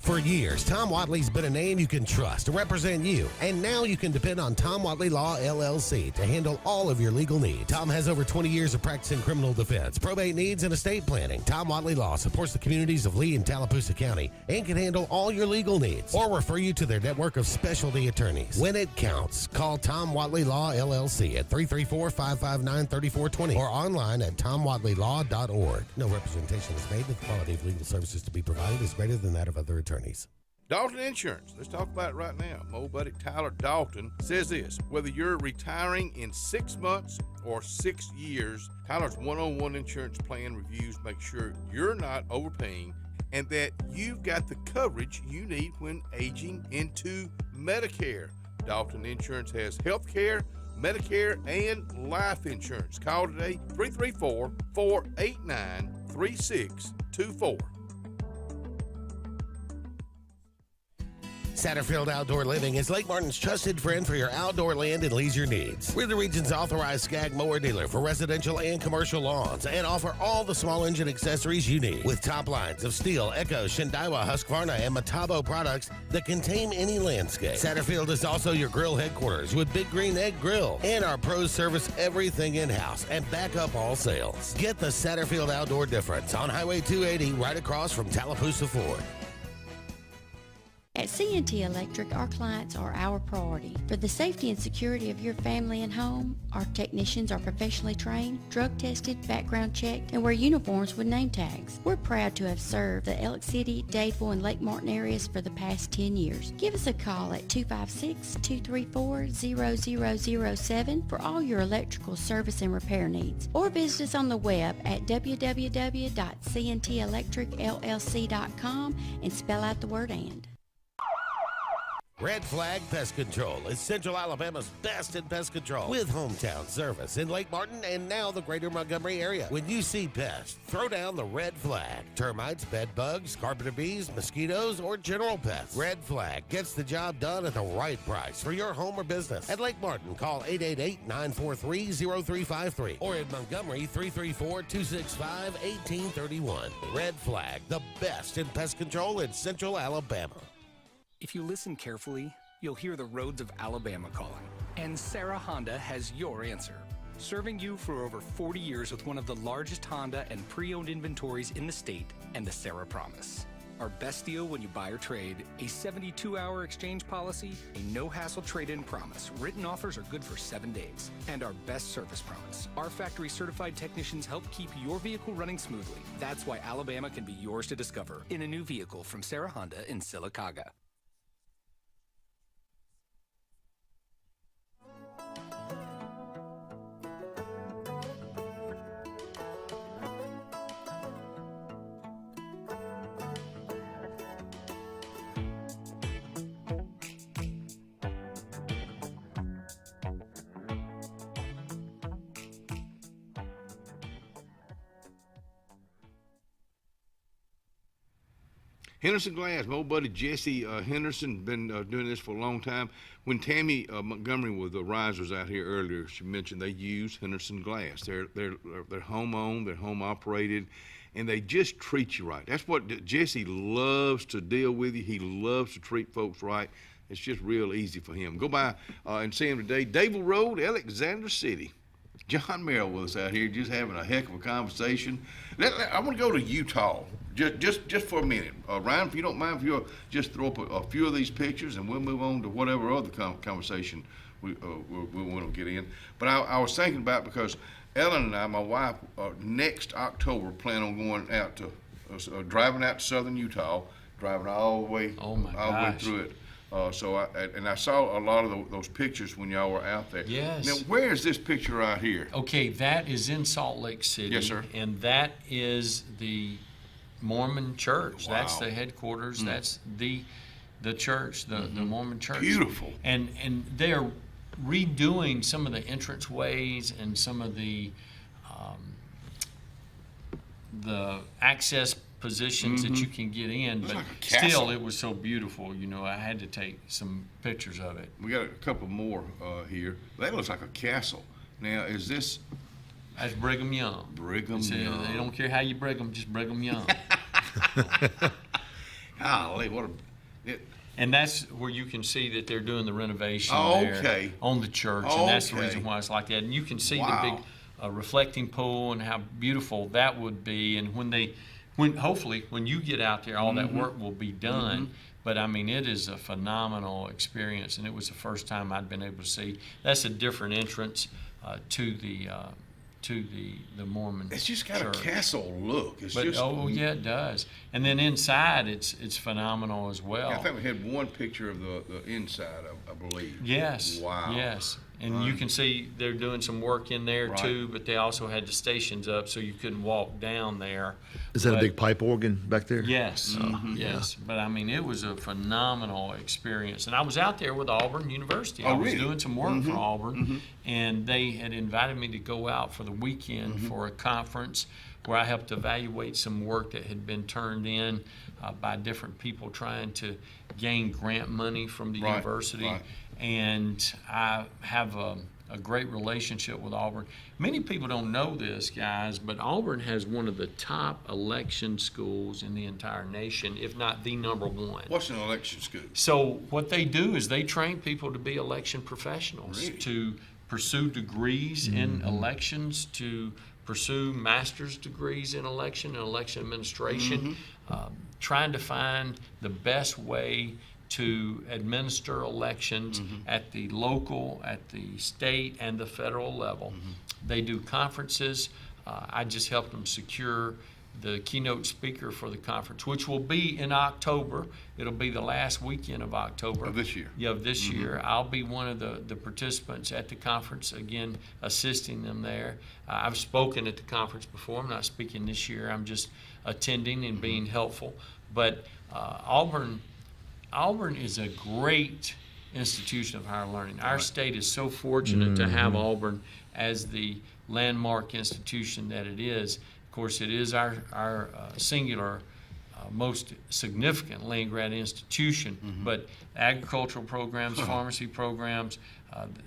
For years, Tom Watley's been a name you can trust to represent you, and now you can depend on Tom Watley Law, LLC to handle all of your legal needs. Tom has over 20 years of practice in criminal defense, probate needs, and estate planning. Tom Watley Law supports the communities of Lee and Tallapoosa County and can handle all your legal needs or refer you to their network of specialty attorneys. When it counts, call Tom Watley Law, LLC at 334-559-3420 or online at tomwatleylaw.org. No representation is made that the quality of legal services to be provided is greater than that of other attorneys. Dalton Insurance. Let's talk about it right now. My old buddy Tyler Dalton says this: whether you're retiring in 6 months or 6 years, Tyler's one-on-one insurance plan reviews make sure you're not overpaying and that you've got the coverage you need when aging into Medicare. Dalton Insurance has health care, Medicare, and life insurance. Call today, 334-489-3624. Satterfield Outdoor Living is Lake Martin's trusted friend for your outdoor land and leisure needs. We're the region's authorized Skag mower dealer for residential and commercial lawns and offer all the small engine accessories you need. With top lines of Steel, Echo, Shindaiwa, Husqvarna, and Metabo products that can tame any landscape. Satterfield is also your grill headquarters with Big Green Egg Grill. And our pros service everything in-house and back up all sales. Get the Satterfield Outdoor difference on Highway 280 right across from Tallapoosa Ford. At CNT Electric, our clients are our priority. For the safety and security of your family and home, our technicians are professionally trained, drug tested, background checked, and wear uniforms with name tags. We're proud to have served the Elk City, Dadeville, and Lake Martin areas for the past 10 years. Give us a call at 256-234-0007 for all your electrical service and repair needs, or visit us on the web at www.cntelectricllc.com and spell out the word "and." Red Flag Pest Control is Central Alabama's best in pest control with hometown service in Lake Martin and now the greater Montgomery area. When you see pests, throw down the red flag. Termites, bed bugs, carpenter bees, mosquitoes, or general pests. Red Flag gets the job done at the right price for your home or business. At Lake Martin, call 888-943-0353 or in Montgomery, 334-265-1831. Red Flag, the best in pest control in Central Alabama. If you listen carefully, you'll hear the roads of Alabama calling. And Sarah Honda has your answer. Serving you for over 40 years with one of the largest Honda and pre-owned inventories in the state and the Sarah Promise. Our best deal when you buy or trade, a 72-hour exchange policy, a no-hassle trade-in promise. Written offers are good for 7 days. And our best service promise. Our factory-certified technicians help keep your vehicle running smoothly. That's why Alabama can be yours to discover in a new vehicle from Sarah Honda in Sylacauga. Henderson Glass, my old buddy Jesse Henderson, been doing this for a long time. When Tammy Montgomery with the risers out here earlier, she mentioned they use Henderson Glass. They're home owned, they're home operated, and they just treat you right. That's what Jesse loves to deal with you. He loves to treat folks right. It's just real easy for him. Go by and see him today. Dadeville Road, Alexander City. John Merrill with us out here, just having a heck of a conversation. I want to go to Utah, just for a minute. Ryan, if you don't mind, if you'll just throw up a few of these pictures, and we'll move on to whatever other conversation we want to get in. But I was thinking about, because Ellen and I, my wife, next October plan on going out to driving out to southern Utah, driving all the way, all the way through it. So I saw a lot of those pictures when y'all were out there. Yes. Now, where is this picture right here? Okay, that is in Salt Lake City. Yes, sir. And that is the Mormon church. Wow. That's the headquarters. That's the church, the Mormon church. Beautiful. And they're redoing some of the entrance ways and some of the access positions that you can get in, but like a castle. Still it was so beautiful. You know, I had to take some pictures of it. We got a couple more here. That looks like a castle. Now, is this? That's Brigham Young. Brigham Young. They don't care how you brig them, just Brigham Young. Golly, and that's where you can see that they're doing the renovation there on the church, and that's the reason why it's like that. And you can see the big reflecting pool and how beautiful that would be. And hopefully when you get out there, all that work will be done. But I mean, it is a phenomenal experience, and it was the first time I'd been able to see. That's a different entrance to the to the Mormon. It's just got church. a castle look. It's But just, yeah, it does. And then inside, it's phenomenal as well. I think we had one picture of the inside, I believe. Yes. Wow. Yes. And you can see they're doing some work in there Right. too, but they also had the stations up so you couldn't walk down there. Is that a But- big pipe organ back there? Yes, yes. But I mean, it was a phenomenal experience. And I was out there with Auburn University. Oh, I was really? doing some work for Auburn, and they had invited me to go out for the weekend for a conference where I helped evaluate some work that had been turned in by different people trying to gain grant money from the Right, university. right. And I have a great relationship with Auburn. Many people don't know this, guys, but Auburn has one of the top election schools in the entire nation, if not the number one. What's an election school? So what they do is they train people to be election professionals, Really? to pursue degrees in elections, to pursue master's degrees in election and election administration, trying to find the best way to administer elections at the local, at the state, and the federal level. They do conferences. I just helped them secure the keynote speaker for the conference, which will be in October. It'll be the last weekend of October. Of this year? Yeah, of this year. I'll be one of the participants at the conference, again, assisting them there. I've spoken at the conference before. I'm not speaking this year. I'm just attending and being helpful. But Auburn is a great institution of higher learning. Our state is so fortunate to have Auburn as the landmark institution that it is. Of course, it is our singular most significant land grant institution, but agricultural programs, pharmacy programs,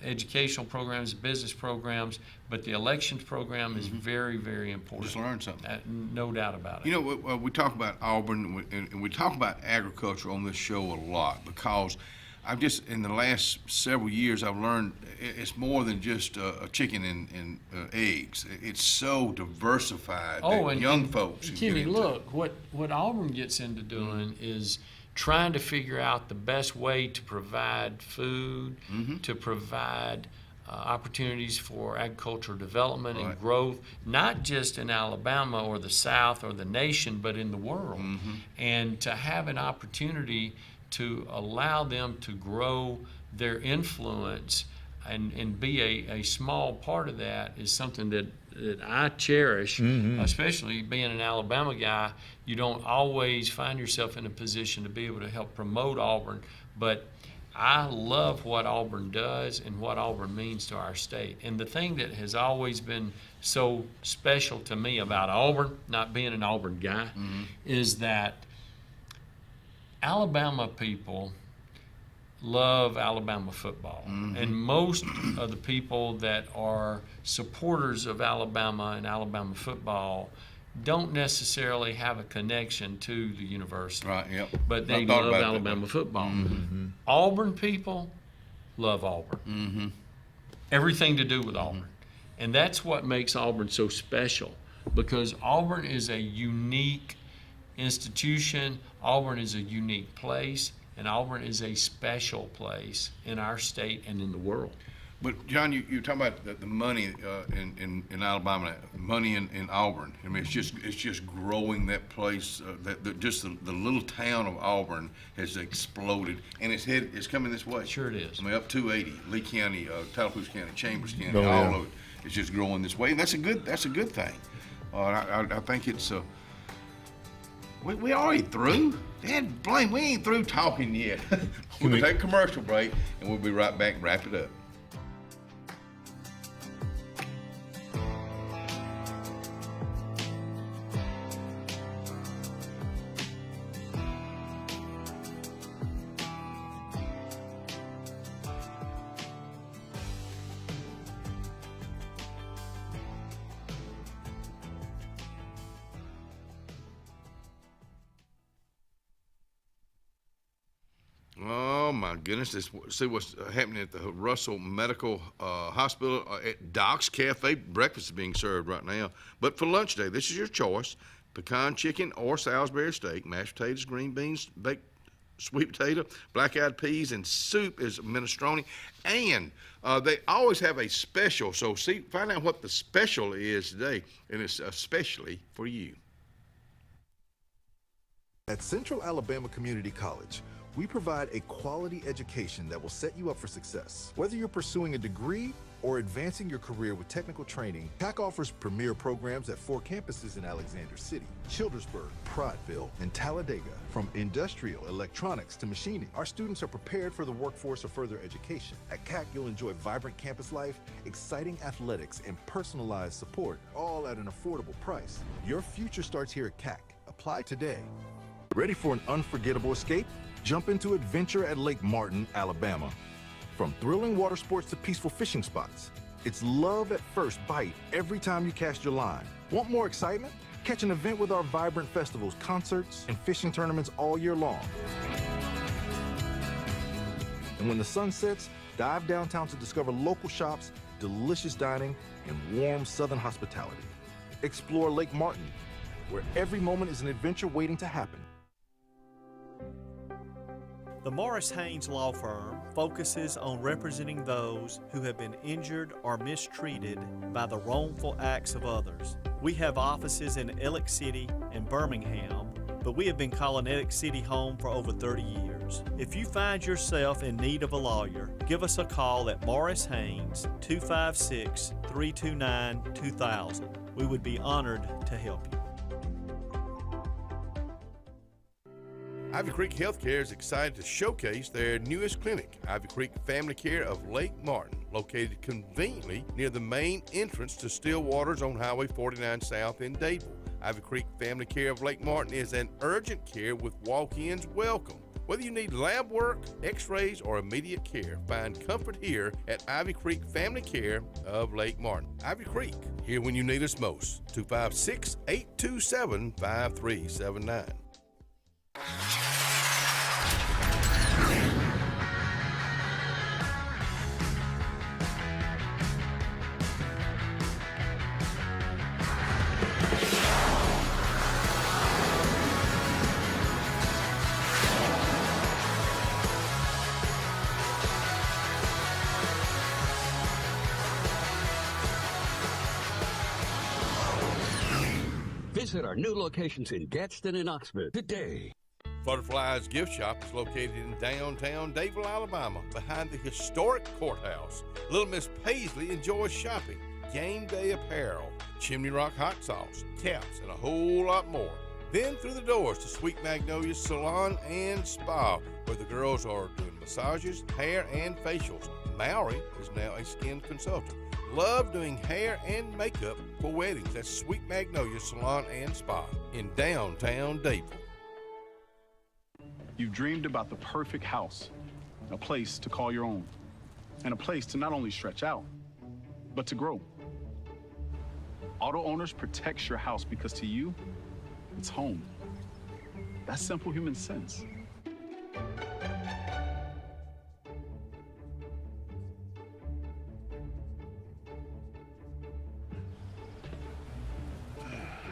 educational programs, business programs, but the elections program is very, very important. Just learned something. No doubt about it. You know, we talk about Auburn and we talk about agriculture on this show a lot because I've just, in the last several years, I've learned it's more than just a chicken and eggs. It's so diversified that young folks can Kenny, get into. look, what Auburn gets into doing is trying to figure out the best way to provide food, to provide opportunities for agricultural development and growth, not just in Alabama or the South or the nation, but in the world. And to have an opportunity to allow them to grow their influence and be a small part of that is something that I cherish, especially being an Alabama guy. You don't always find yourself in a position to be able to help promote Auburn, but I love what Auburn does and what Auburn means to our state. And the thing that has always been so special to me about Auburn, not being an Auburn guy, is that Alabama people love Alabama football. And most of the people that are supporters of Alabama and Alabama football don't necessarily have a connection to the university. Right, yep. But they love Alabama football. Auburn people love Auburn. Everything to do with Auburn. And that's what makes Auburn so special, because Auburn is a unique institution. Auburn is a unique place, and Auburn is a special place in our state and in the world. But John, you're talking about the money in Alabama, money in Auburn. I mean, it's just growing that place. Just the little town of Auburn has exploded, and it's coming this way. Sure it is. I mean, up 280, Lee County, Tallahassee County, Chambers County, Oh, yeah. all of it is just growing this way, and that's a good thing. I think it's. We already through. Dad, blame, we ain't through talking yet. We're going to take a commercial break, and we'll be right back and wrap it up. Oh my goodness! See what's happening at the Russell Medical Hospital at Doc's Cafe. Breakfast is being served right now. But for lunch day, this is your choice: pecan chicken or Salisbury steak, mashed potatoes, green beans, baked sweet potato, black-eyed peas, and soup is minestrone. And they always have a special. So find out what the special is today, and it's especially for you. At Central Alabama Community College, we provide a quality education that will set you up for success. Whether you're pursuing a degree or advancing your career with technical training, CAC offers premier programs at 4 campuses in Alexander City, Childersburg, Prattville, and Talladega. From industrial, electronics to machining, our students are prepared for the workforce or further education. At CAC, you'll enjoy vibrant campus life, exciting athletics, and personalized support, all at an affordable price. Your future starts here at CAC. Apply today. Ready for an unforgettable escape? Jump into adventure at Lake Martin, Alabama. From thrilling water sports to peaceful fishing spots, it's love at first bite every time you cast your line. Want more excitement? Catch an event with our vibrant festivals, concerts, and fishing tournaments all year long. And when the sun sets, dive downtown to discover local shops, delicious dining, and warm southern hospitality. Explore Lake Martin, where every moment is an adventure waiting to happen. The Morris Haynes Law Firm focuses on representing those who have been injured or mistreated by the wrongful acts of others. We have offices in Ellick City and Birmingham, but we have been calling Ellick City home for over 30 years. If you find yourself in need of a lawyer, give us a call at Morris Haynes, 256-329-2000. We would be honored to help you. Ivy Creek Healthcare is excited to showcase their newest clinic, Ivy Creek Family Care of Lake Martin, located conveniently near the main entrance to Stillwater's on Highway 49 South in Dadeville. Ivy Creek Family Care of Lake Martin is an urgent care with walk-ins welcome. Whether you need lab work, x-rays, or immediate care, find comfort here at Ivy Creek Family Care of Lake Martin. Ivy Creek, here when you need us most. 256-827-5379. Visit our new locations in Gadsden and Oxford today. Butterfly's Gift Shop is located in downtown Dadeville, Alabama, behind the historic courthouse. Little Miss Paisley enjoys shopping, game day apparel, Chimney Rock hot sauce, caps, and a whole lot more. Then through the doors to Sweet Magnolia's Salon and Spa, where the girls are doing massages, hair, and facials. Maury is now a skin consultant. Love doing hair and makeup for weddings. That's Sweet Magnolia Salon and Spa in downtown Dadeville. You've dreamed about the perfect house, a place to call your own, and a place to not only stretch out, but to grow. Auto Owners protects your house because to you, it's home. That's simple human sense.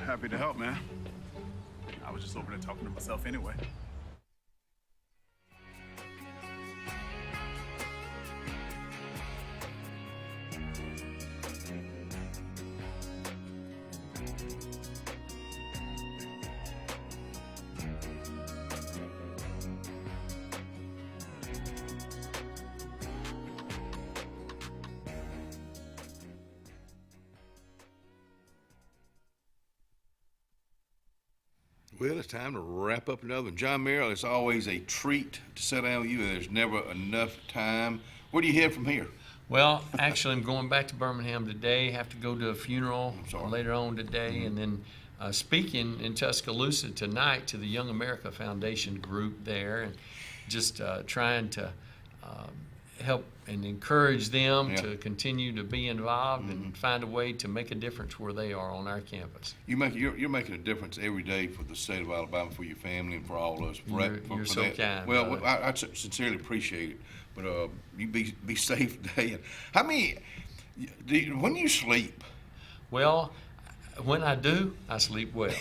Happy to help, man. I was just over there talking to myself anyway. Well, it's time to wrap up another one. John Merrill, it's always a treat to sit down with you, and there's never enough time. Where do you head from here? Well, actually, I'm going back to Birmingham today. Have to go to a funeral later on today, and then speaking in Tuscaloosa tonight to the Young America Foundation group there, and just trying to help and encourage them to continue to be involved and find a way to make a difference where they are on our campus. You're making a difference every day for the state of Alabama, for your family, and for all of us. You're so that. kind. Well, I sincerely appreciate it. But you be safe today. And how many? When you sleep? Well, when I do, I sleep well.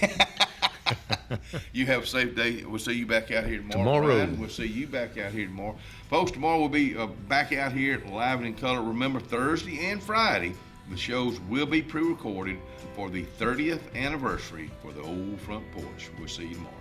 You have a safe day. We'll see you back out here tomorrow. Brian, we'll see you back out here tomorrow. Folks, tomorrow we'll be back out here live and in color. Remember, Thursday and Friday, the shows will be pre-recorded for the 30th anniversary for the Old Front Porch. We'll see you tomorrow.